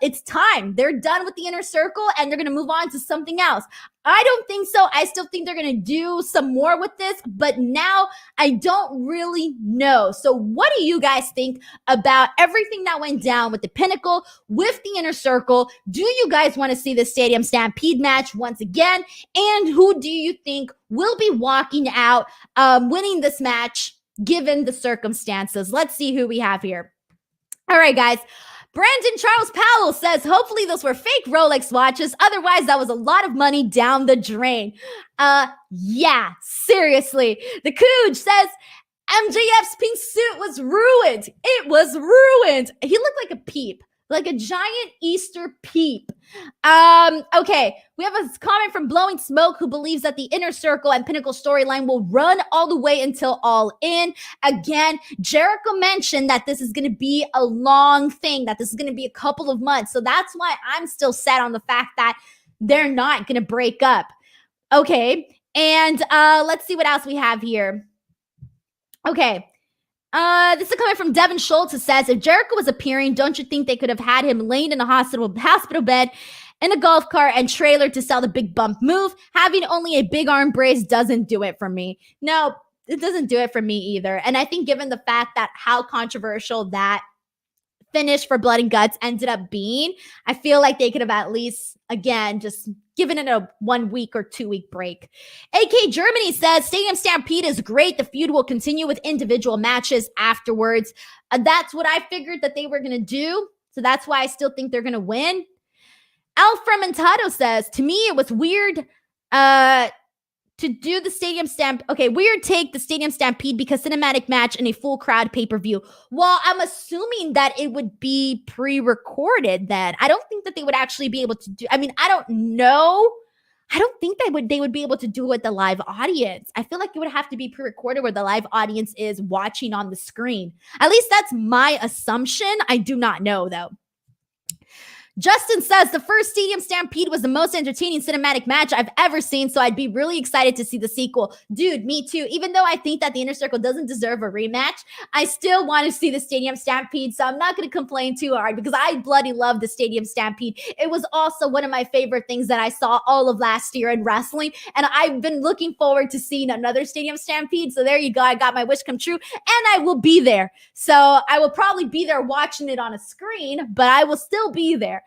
it's time. They're done with the Inner Circle and they're going to move on to something else. I don't think so. I still think they're going to do some more with this, but now I don't really know. So what do you guys think about everything that went down with the Pinnacle, with the Inner Circle? Do you guys want to see the Stadium Stampede match once again? And who do you think will be walking out, winning this match, given the circumstances? Let's see who we have here. All right, guys. Brandon Charles Powell says, hopefully those were fake Rolex watches. Otherwise, that was a lot of money down the drain. Yeah, seriously. The Cooge says, MJF's pink suit was ruined. It was ruined. He looked like a peep, like a giant Easter peep. Okay, we have a comment from Blowing Smoke who believes that the Inner Circle and Pinnacle storyline will run all the way until All In. Again, Jericho mentioned that this is going to be a long thing, that this is going to be a couple of months. So that's why I'm still set on the fact that they're not going to break up. Okay, and let's see what else we have here. Okay. This is coming from Devin Schultz, who says, if Jericho was appearing, don't you think they could have had him laying in a hospital bed in a golf cart and trailer to sell the big bump move? Having only a big arm brace doesn't do it for me. No, it doesn't do it for me either. And I think given the fact that how controversial that finish for Blood and Guts ended up being. I feel like they could have at least, again, just given it a 1 week or 2 week break. AK Germany says, Stadium Stampede is great. The feud will continue with individual matches afterwards. That's what I figured that they were going to do. So that's why I still think they're going to win. Al Fermentado says, to me, it was weird to do the Stadium Stamp. Okay, weird take the Stadium Stampede because cinematic match and a full crowd pay-per-view. Well, I'm assuming that it would be pre-recorded then. I don't think that they would actually be able to do, I mean, I don't know. I don't think they would be able to do it with the live audience. I feel like it would have to be pre-recorded where the live audience is watching on the screen. At least that's my assumption. I do not know though. Justin says the first Stadium Stampede was the most entertaining cinematic match I've ever seen, so I'd be really excited to see the sequel. Dude, me too. Even though I think that the Inner Circle doesn't deserve a rematch, I still want to see the Stadium Stampede, so I'm not going to complain too hard because I bloody love the Stadium Stampede. It was also one of my favorite things that I saw all of last year in wrestling, and I've been looking forward to seeing another Stadium Stampede, so there you go. I got my wish come true, and I will be there. So I will probably be there watching it on a screen, but I will still be there.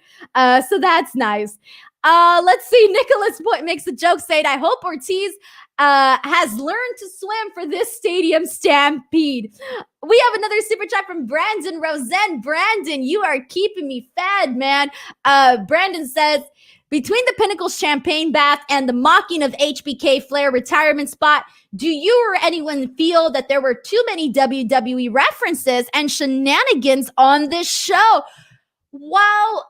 So that's nice. Let's see. Nicholas makes a joke saying, I hope Ortiz has learned to swim for this Stadium Stampede. We have another super chat from Brandon Rosen. Brandon, you are keeping me fed, man. Brandon says, between the Pinnacle's champagne bath and the mocking of HBK Flair retirement spot, do you or anyone feel that there were too many WWE references and shenanigans on this show? Well,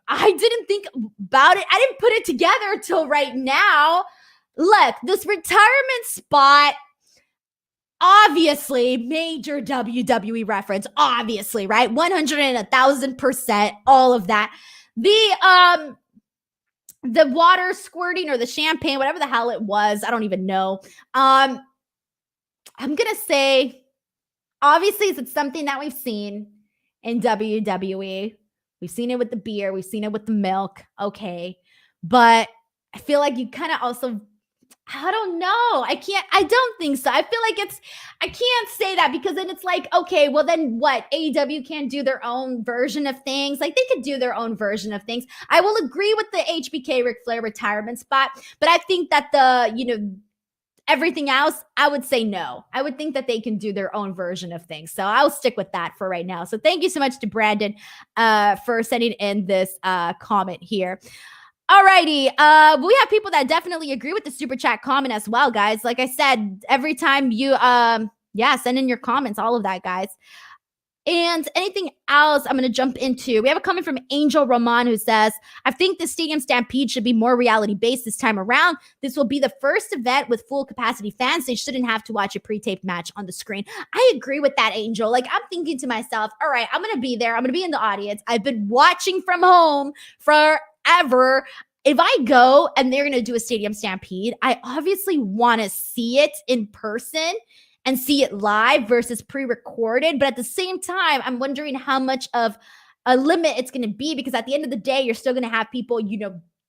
I didn't think about it. I didn't put it together till right now. Look, this retirement spot, obviously, major WWE reference, obviously, right? 100,000%, all of that. The water squirting or the champagne, whatever the hell it was, I don't even know. I'm gonna say, obviously, it's something that we've seen in WWE. We've seen it with the beer. We've seen it with the milk. Okay. But I feel like you kind of also, I don't know. I don't think so. I feel like I can't say that because then it's like, okay, well then what? AEW can't do their own version of things. Like they could do their own version of things. I will agree with the HBK Ric Flair retirement spot, but I think that everything else, I would say no. I would think that they can do their own version of things. So I'll stick with that for right now. So thank you so much to Brandon for sending in this comment here. Alrighty. We have people that definitely agree with the super chat comment as well, guys. Like I said, every time you send in your comments, all of that, guys. And anything else I'm going to jump into? We have a comment from Angel Roman who says, I think the Stadium Stampede should be more reality-based this time around. This will be the first event with full capacity fans. They shouldn't have to watch a pre-taped match on the screen. I agree with that, Angel. Like, I'm thinking to myself, all right, I'm going to be there. I'm going to be in the audience. I've been watching from home forever. If I go and they're going to do a Stadium Stampede, I obviously want to see it in person and see it live versus pre-recorded. But at the same time, I'm wondering how much of a limit it's going to be because at the end of the day, you're still going to have people,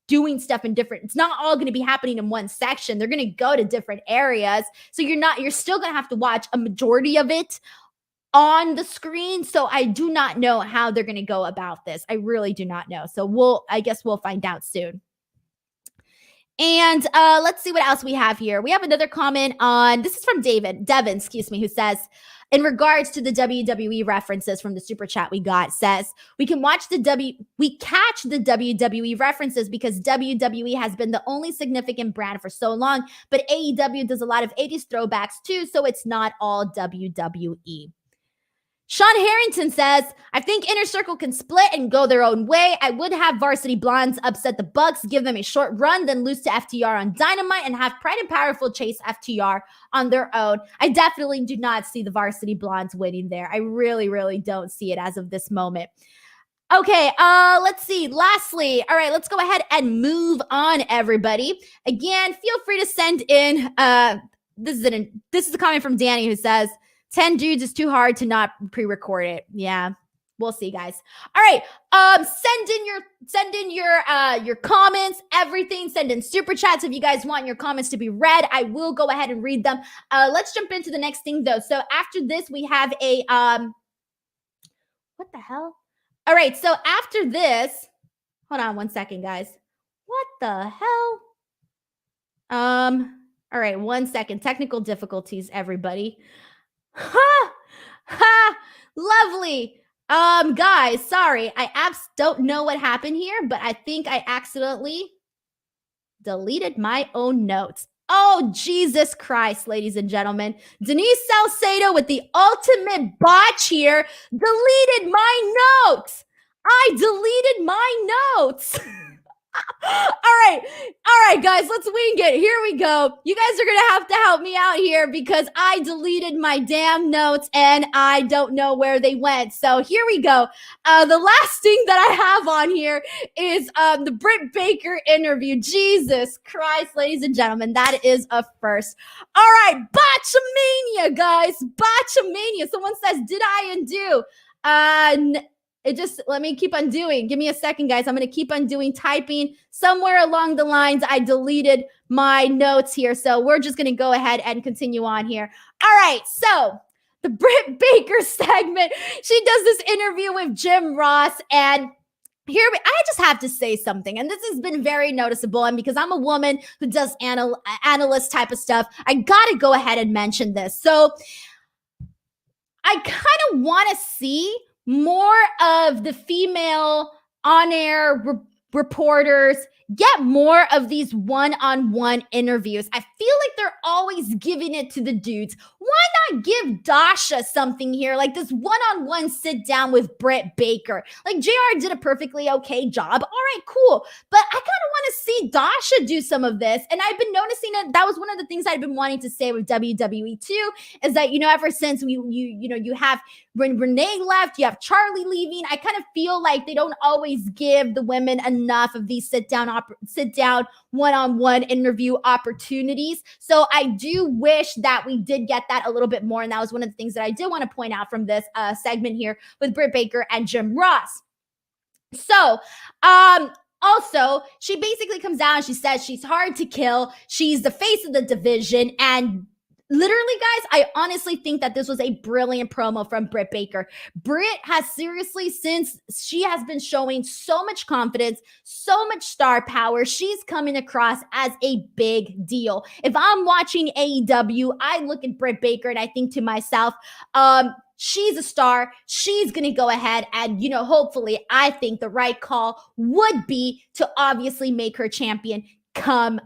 doing stuff in different, it's not all going to be happening in one section. They're going to go to different areas. So you're still going to have to watch a majority of it on the screen. So I do not know how they're going to go about this. I really do not know. So I guess we'll find out soon. And let's see what else we have here. We have another comment on, this is from Devin, who says, in regards to the WWE references from the super chat we got, says, we catch the WWE references because WWE has been the only significant brand for so long, but AEW does a lot of 80s throwbacks too, so it's not all WWE. Sean Harrington says, I think Inner Circle can split and go their own way. I would have Varsity Blondes upset the Bucks, give them a short run, then lose to FTR on Dynamite and have Pride and Powerful chase FTR on their own. I definitely do not see the Varsity Blondes winning there. I really, really don't see it as of this moment. Okay, let's see. Lastly, all right, let's go ahead and move on, everybody. Again, feel free to send in, this is a comment from Danny who says, 10 dudes is too hard to not pre-record it. Yeah, we'll see, guys. All right, send in your comments, everything. Send in super chats if you guys want your comments to be read. I will go ahead and read them. Let's jump into the next thing, though. So after this, we have a what the hell? All right, so after this, hold on one second, guys. What the hell? All right, one second. Technical difficulties, everybody. Ha! Ha! Lovely. Guys, sorry. I don't know what happened here, but I think I accidentally deleted my own notes. Oh, Jesus Christ, ladies and gentlemen. Denise Salcedo with the ultimate botch here deleted my notes. I deleted my notes. All right, guys, let's wing it. Here we go. You guys are gonna have to help me out here because I deleted my damn notes and I don't know where they went. So here we go. The last thing that I have on here is the Britt Baker interview. Jesus Christ, ladies and gentlemen, that is a first. All right, Botchamania, guys, Botchamania. Someone says, "Did I undo?" It just, let me keep undoing. Give me a second, guys. I'm going to keep undoing, typing. Somewhere along the lines, I deleted my notes here. So we're just going to go ahead and continue on here. All right. So the Britt Baker segment, she does this interview with Jim Ross. And here, I just have to say something. And this has been very noticeable. And because I'm a woman who does analyst type of stuff, I got to go ahead and mention this. So I kind of want to see more of the female on-air reporters get more of these one-on-one interviews. I feel like they're always giving it to the dudes. Why not give Dasha something here, like this one-on-one sit down with Britt Baker? Like JR did a perfectly okay job. All right, cool. But I kind of want to see Dasha do some of this. And I've been noticing that was one of the things I've been wanting to say with WWE too, is that, ever since you have when Renee left, you have Charlie leaving. I kind of feel like they don't always give the women enough of these sit down one-on-one interview opportunities. So I do wish that we did get that a little bit more. And that was one of the things that I did want to point out from this segment here with Britt Baker and Jim Ross. So, also, she basically comes out and she says she's hard to kill. She's the face of the division. And literally, guys, I honestly think that this was a brilliant promo from Britt Baker. Britt has seriously, since she has been showing so much confidence, so much star power, she's coming across as a big deal. If I'm watching AEW, I look at Britt Baker and I think to myself, she's a star. She's going to go ahead and, hopefully, I think the right call would be to obviously make her champion come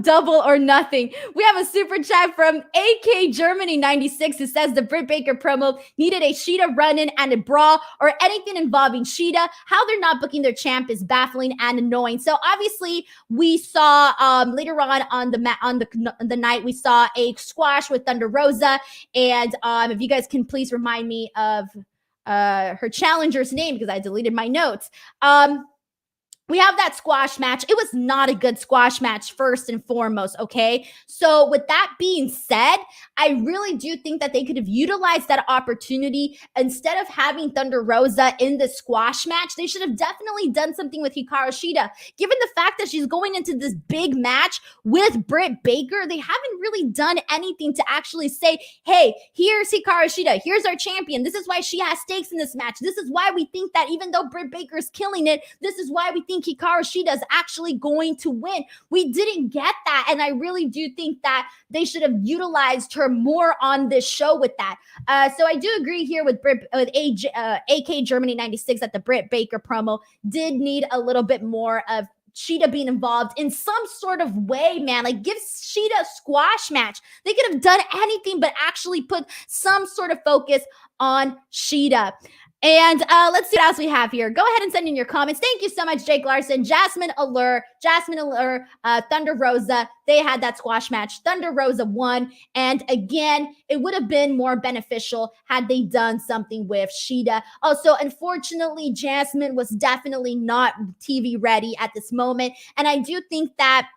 double or nothing. We have a super chat from AK Germany 96 who says the Britt Baker promo needed a Shida run-in and a brawl or anything involving Shida. How they're not booking their champ is baffling and annoying. So obviously we saw later on the night we saw a squash with Thunder Rosa, and if you guys can please remind me of her challenger's name because I deleted my notes. We have that squash match. It was not a good squash match, first and foremost, okay? So with that being said, I really do think that they could have utilized that opportunity. Instead of having Thunder Rosa in the squash match, they should have definitely done something with Hikaru Shida. Given the fact that she's going into this big match with Britt Baker, they haven't really done anything to actually say, hey, here's Hikaru Shida. Here's our champion. This is why she has stakes in this match. This is why we think that even though Britt Baker's killing it, this is why we think Hikaru Shida is actually going to win. We didn't get that, and I really do think that they should have utilized her more on this show with that. So I do agree here with AK Germany 96 that the Britt Baker promo did need a little bit more of Shida being involved in some sort of way, man. Like, give Shida a squash match. They could have done anything but actually put some sort of focus on Shida. And let's see what else we have here. Go ahead and send in your comments. Thank you so much, Jake Larson, Jasmine Allure, Thunder Rosa. They had that squash match. Thunder Rosa won. And again, it would have been more beneficial had they done something with Shida. Also, unfortunately, Jasmine was definitely not TV ready at this moment. And I do think that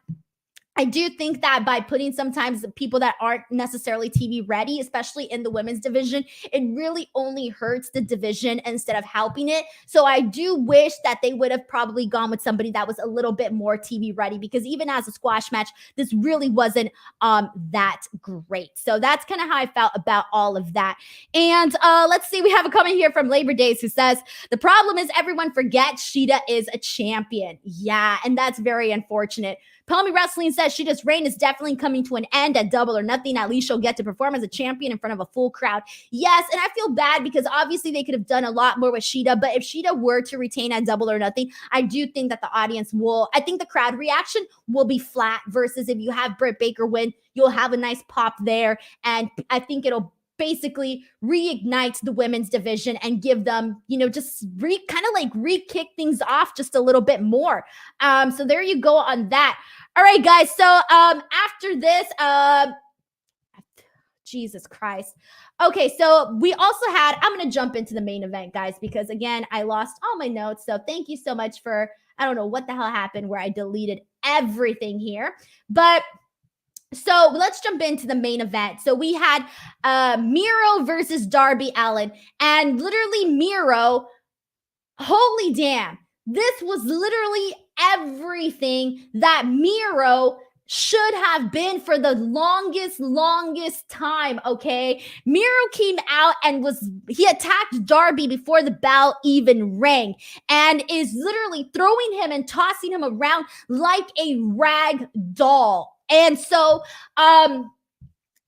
I do think that by putting sometimes the people that aren't necessarily TV ready, especially in the women's division, it really only hurts the division instead of helping it. So I do wish that they would have probably gone with somebody that was a little bit more TV ready, because even as a squash match, this really wasn't that great. So that's kind of how I felt about all of that. And let's see, we have a comment here from Labor Days who says, the problem is everyone forgets Shida is a champion. Yeah, and that's very unfortunate. Palmy Wrestling says Shida's reign is definitely coming to an end at Double or Nothing. At least she'll get to perform as a champion in front of a full crowd. Yes, and I feel bad because obviously they could have done a lot more with Shida, but if Shida were to retain at Double or Nothing, I do think that the audience will, I think the crowd reaction will be flat versus if you have Britt Baker win, you'll have a nice pop there, and I think it'll basically reignite the women's division and give them, just kind of like re-kick things off just a little bit more. So there you go on that. All right, guys. So after this, Jesus Christ. Okay, so we also had, I'm going to jump into the main event, guys, because again, I lost all my notes. So thank you so much for, I don't know what the hell happened where I deleted everything here, but so let's jump into the main event. So we had Miro versus Darby Allin, and literally Miro, holy damn, this was literally everything that Miro should have been for the longest time, okay? Miro came out and he attacked Darby before the bell even rang and is literally throwing him and tossing him around like a rag doll. And so,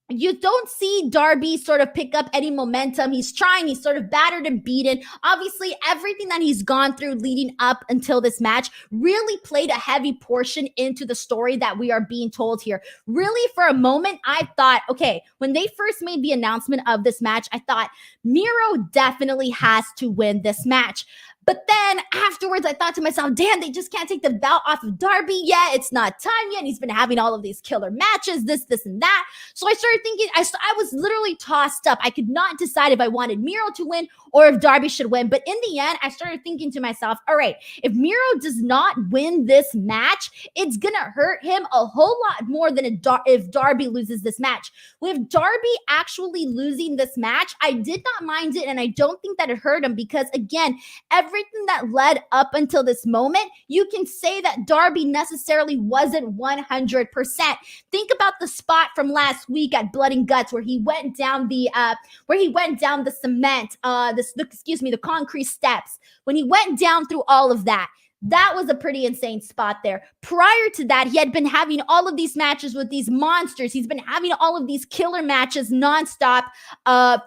you don't see Darby sort of pick up any momentum. He's trying, he's sort of battered and beaten. Obviously, everything that he's gone through leading up until this match really played a heavy portion into the story that we are being told here. Really, for a moment, I thought, okay, when they first made the announcement of this match, I thought Miro definitely has to win this match. But then afterwards, I thought to myself, damn, they just can't take the belt off of Darby yet. It's not time yet. He's been having all of these killer matches, this, and that. So I started thinking, I was literally tossed up. I could not decide if I wanted Miro to win or if Darby should win. But in the end, I started thinking to myself, all right, if Miro does not win this match, it's going to hurt him a whole lot more than if Darby loses this match. With Darby actually losing this match, I did not mind it, and I don't think that it hurt him because, again, everything that led up until this moment, you can say that Darby necessarily wasn't 100%. Think about the spot from last week at Blood and Guts where he went down the cement, the concrete steps. When he went down through all of that, that was a pretty insane spot there. Prior to that, he had been having all of these matches with these monsters. He's been having all of these killer matches nonstop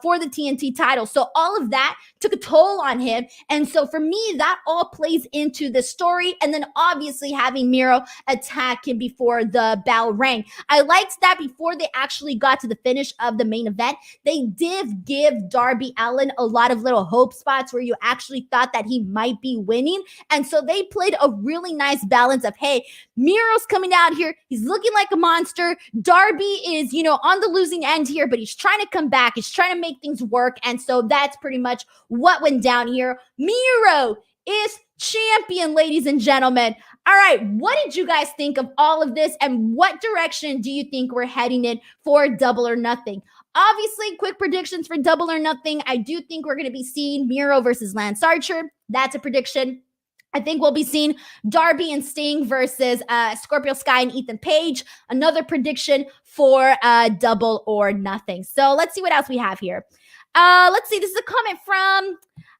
for the TNT title. So all of that took a toll on him. And so for me, that all plays into the story. And then obviously having Miro attack him before the bell rang. I liked that before they actually got to the finish of the main event, they did give Darby Allin a lot of little hope spots where you actually thought that he might be winning. And so they played a really nice balance of, hey, Miro's coming out here. He's looking like a monster. Darby is, on the losing end here, but he's trying to come back. He's trying to make things work. And so that's pretty much what went down here. Miro is champion, ladies and gentlemen. All right, what did you guys think of all of this? And what direction do you think we're heading in for Double or Nothing? Obviously, quick predictions for Double or Nothing. I do think we're going to be seeing Miro versus Lance Archer. That's a prediction. I think we'll be seeing Darby and Sting versus Scorpio Sky and Ethan Page. Another prediction for Double or Nothing. So let's see what else we have here. Let's see. This is a comment from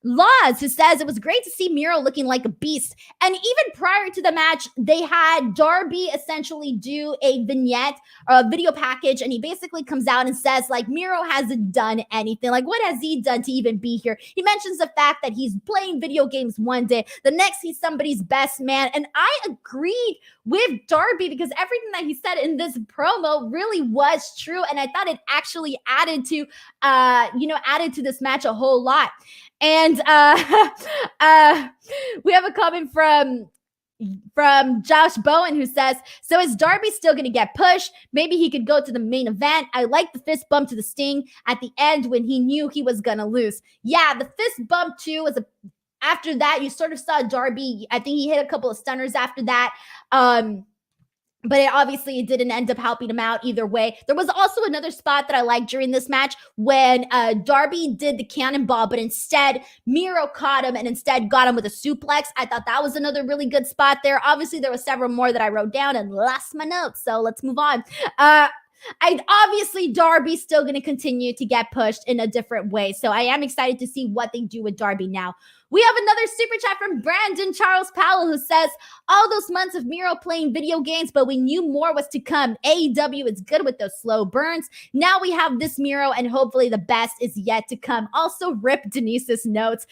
Laws, who says it was great to see Miro looking like a beast. And even prior to the match, they had Darby essentially do a vignette or a video package, and he basically comes out and says, like, Miro hasn't done anything. Like, what has he done to even be here? He mentions the fact that he's playing video games one day, the next he's somebody's best man. And I agreed with Darby because everything that he said in this promo really was true. And I thought it actually added to this match a whole lot. And we have a comment from Josh Bowen who says, so is Darby still going to get pushed? Maybe he could go to the main event. I like the fist bump to the Sting at the end when he knew he was going to lose. Yeah, the fist bump too was after that, you sort of saw Darby. I think he hit a couple of stunners after that. but it didn't end up helping him out either way. There was also another spot that I liked during this match when Darby did the cannonball, but instead Miro caught him and instead got him with a suplex. I thought that was another really good spot there. Obviously, there were several more that I wrote down and lost my notes, so let's move on. Darby's still going to continue to get pushed in a different way. So I am excited to see what they do with Darby now. We have another super chat from Brandon Charles Powell who says, all those months of Miro playing video games, but we knew more was to come. AEW is good with those slow burns. Now we have this Miro and hopefully the best is yet to come. Also, rip Denise's notes.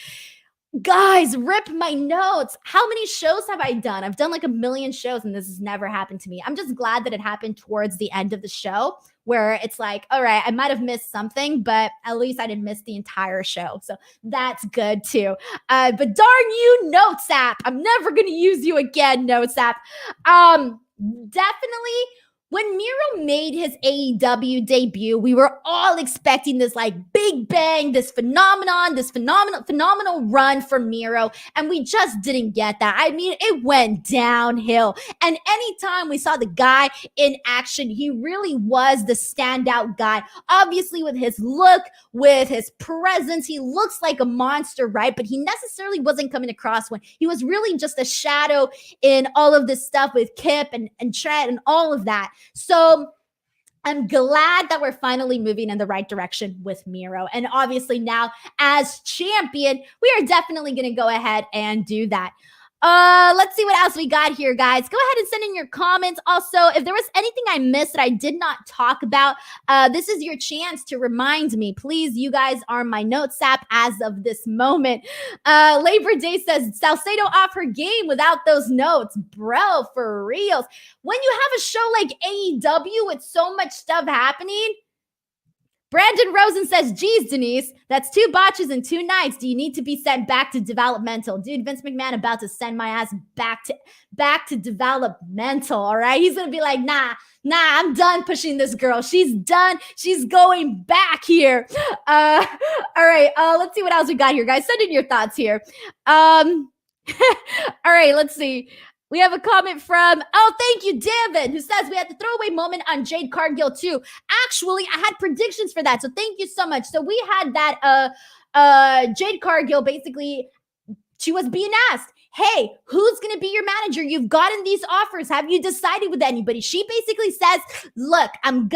Guys, rip my notes. How many shows have I done? I've done like 1 million shows and this has never happened to me. I'm just glad that it happened towards the end of the show where it's like, all right, I might have missed something, but at least I didn't miss the entire show. So that's good too. But darn you, Notes app. I'm never going to use you again, Notes app. Definitely. When Miro made his AEW debut, we were all expecting this like big bang, this phenomenal run for Miro, and we just didn't get that. I mean, it went downhill. And anytime we saw the guy in action, he really was the standout guy. Obviously, with his look, with his presence, he looks like a monster, right? But he necessarily wasn't coming across one. He was really just a shadow in all of this stuff with Kip and Trent and all of that. So I'm glad that we're finally moving in the right direction with Miro. And obviously now as champion, we are definitely going to go ahead and do that. Let's see what else we got here, guys. Go ahead and send in your comments. Also, if there was anything I missed that I did not talk about, this is your chance to remind me. Please, you guys are my notes app as of this moment. Labor Day says, Salcedo off her game without those notes. Bro, for reals. When you have a show like AEW with so much stuff happening, Brandon Rosen says, geez, Denise, that's 2 botches in 2 nights. Do you need to be sent back to developmental? Dude, Vince McMahon about to send my ass back to developmental, all right? He's going to be like, nah, I'm done pushing this girl. She's done. She's going back here. All right, let's see what else we got here, guys. Send in your thoughts here. All right, let's see. We have a comment from, thank you, David, who says we had the throwaway moment on Jade Cargill too. Actually, I had predictions for that, so thank you so much. So we had that Jade Cargill, basically, she was being asked, hey, who's going to be your manager? You've gotten these offers. Have you decided with anybody? She basically says, look, I'm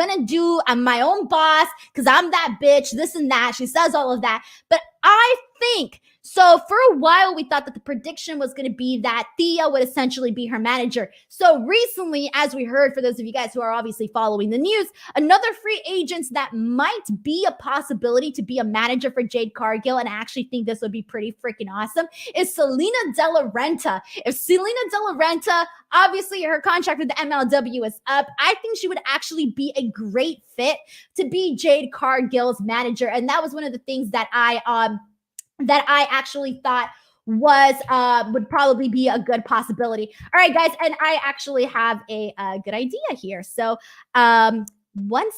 my own boss because I'm that bitch, this and that. She says all of that. But I think, so for a while, we thought that the prediction was going to be that Thea would essentially be her manager. So recently, as we heard, for those of you guys who are obviously following the news, another free agent that might be a possibility to be a manager for Jade Cargill, and I actually think this would be pretty freaking awesome, is Selena De La Renta. If Selena De La Renta, obviously her contract with the MLW is up, I think she would actually be a great fit to be Jade Cargill's manager. And that was one of the things that I actually thought was would probably be a good possibility. All right, guys, and I actually have a good idea here. So 1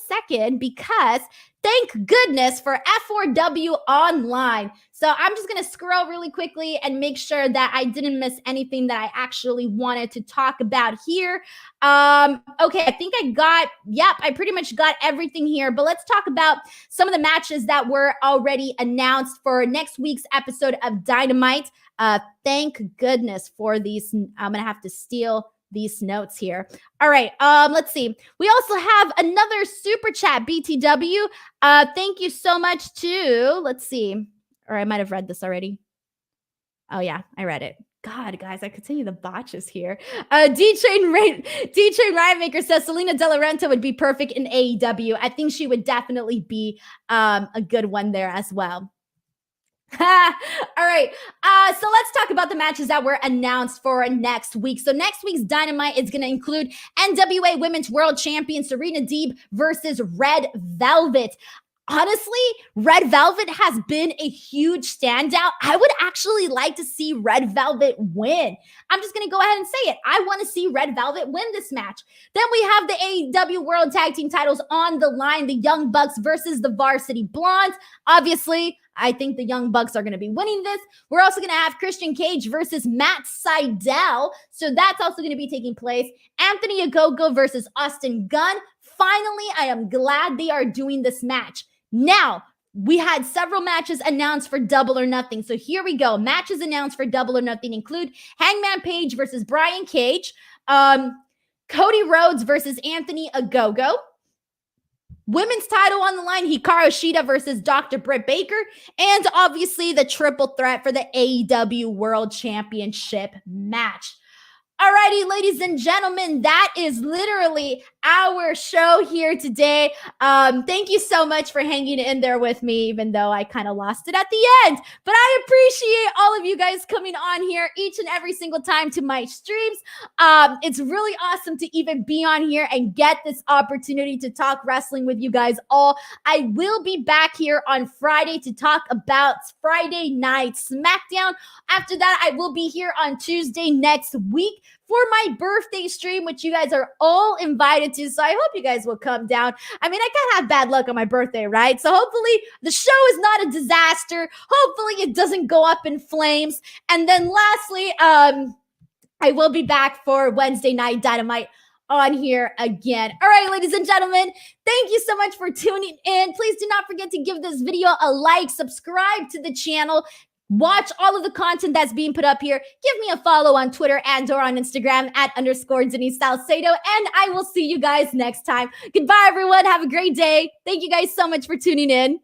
second, because thank goodness for F4W Online. So I'm just going to scroll really quickly and make sure that I didn't miss anything that I actually wanted to talk about here. Okay, I think I pretty much got everything here, but let's talk about some of the matches that were already announced for next week's episode of Dynamite. Thank goodness for these. I'm going to have to steal these notes here. All right, let's see. We also have another super chat, BTW. Thank you so much too. Let's see. Or I might have read this already. Oh yeah, I read it. God, guys, I continue the botches here. D-Train Riotmaker says Selena De La Renta would be perfect in AEW. I think she would definitely be a good one there as well. All right. So let's talk about the matches that were announced for next week. So next week's Dynamite is going to include NWA Women's World Champion Serena Deeb versus Red Velvet. honestly, Red Velvet has been a huge standout. I would actually like to see Red Velvet win. I'm just going to go ahead and say it. I want to see Red Velvet win this match. Then we have the AEW World Tag Team titles on the line, the Young Bucks versus the Varsity Blondes. Obviously, I think the Young Bucks are going to be winning this. We're also going to have Christian Cage versus Matt Sydal. So that's also going to be taking place. Anthony Ogogo versus Austin Gunn. Finally, I am glad they are doing this match. Now, we had several matches announced for Double or Nothing. So here we go. Matches announced for Double or Nothing include Hangman Page versus Brian Cage, Cody Rhodes versus Anthony Ogogo, women's title on the line, Hikaru Shida versus Dr. Britt Baker, and obviously the triple threat for the AEW World Championship match. Alrighty, ladies and gentlemen, that is literally our show here today. Thank you so much for hanging in there with me, even though I kind of lost it at the end. But I appreciate all of you guys coming on here each and every single time to my streams. It's really awesome to even be on here and get this opportunity to talk wrestling with you guys all. I will be back here on Friday to talk about Friday Night Smackdown. After that, I will be here on Tuesday next week for my birthday stream, which you guys are all invited to. So I hope you guys will come down. I mean, I can't have bad luck on my birthday, right? So hopefully the show is not a disaster. Hopefully it doesn't go up in flames. And then lastly, I will be back for Wednesday Night Dynamite on here again. All right, ladies and gentlemen, thank you so much for tuning in. Please do not forget to give this video a like, subscribe to the channel. Watch all of the content that's being put up here. Give me a follow on Twitter and or on Instagram @_ Denise Salcedo. And I will see you guys next time. Goodbye, everyone. Have a great day. Thank you guys so much for tuning in.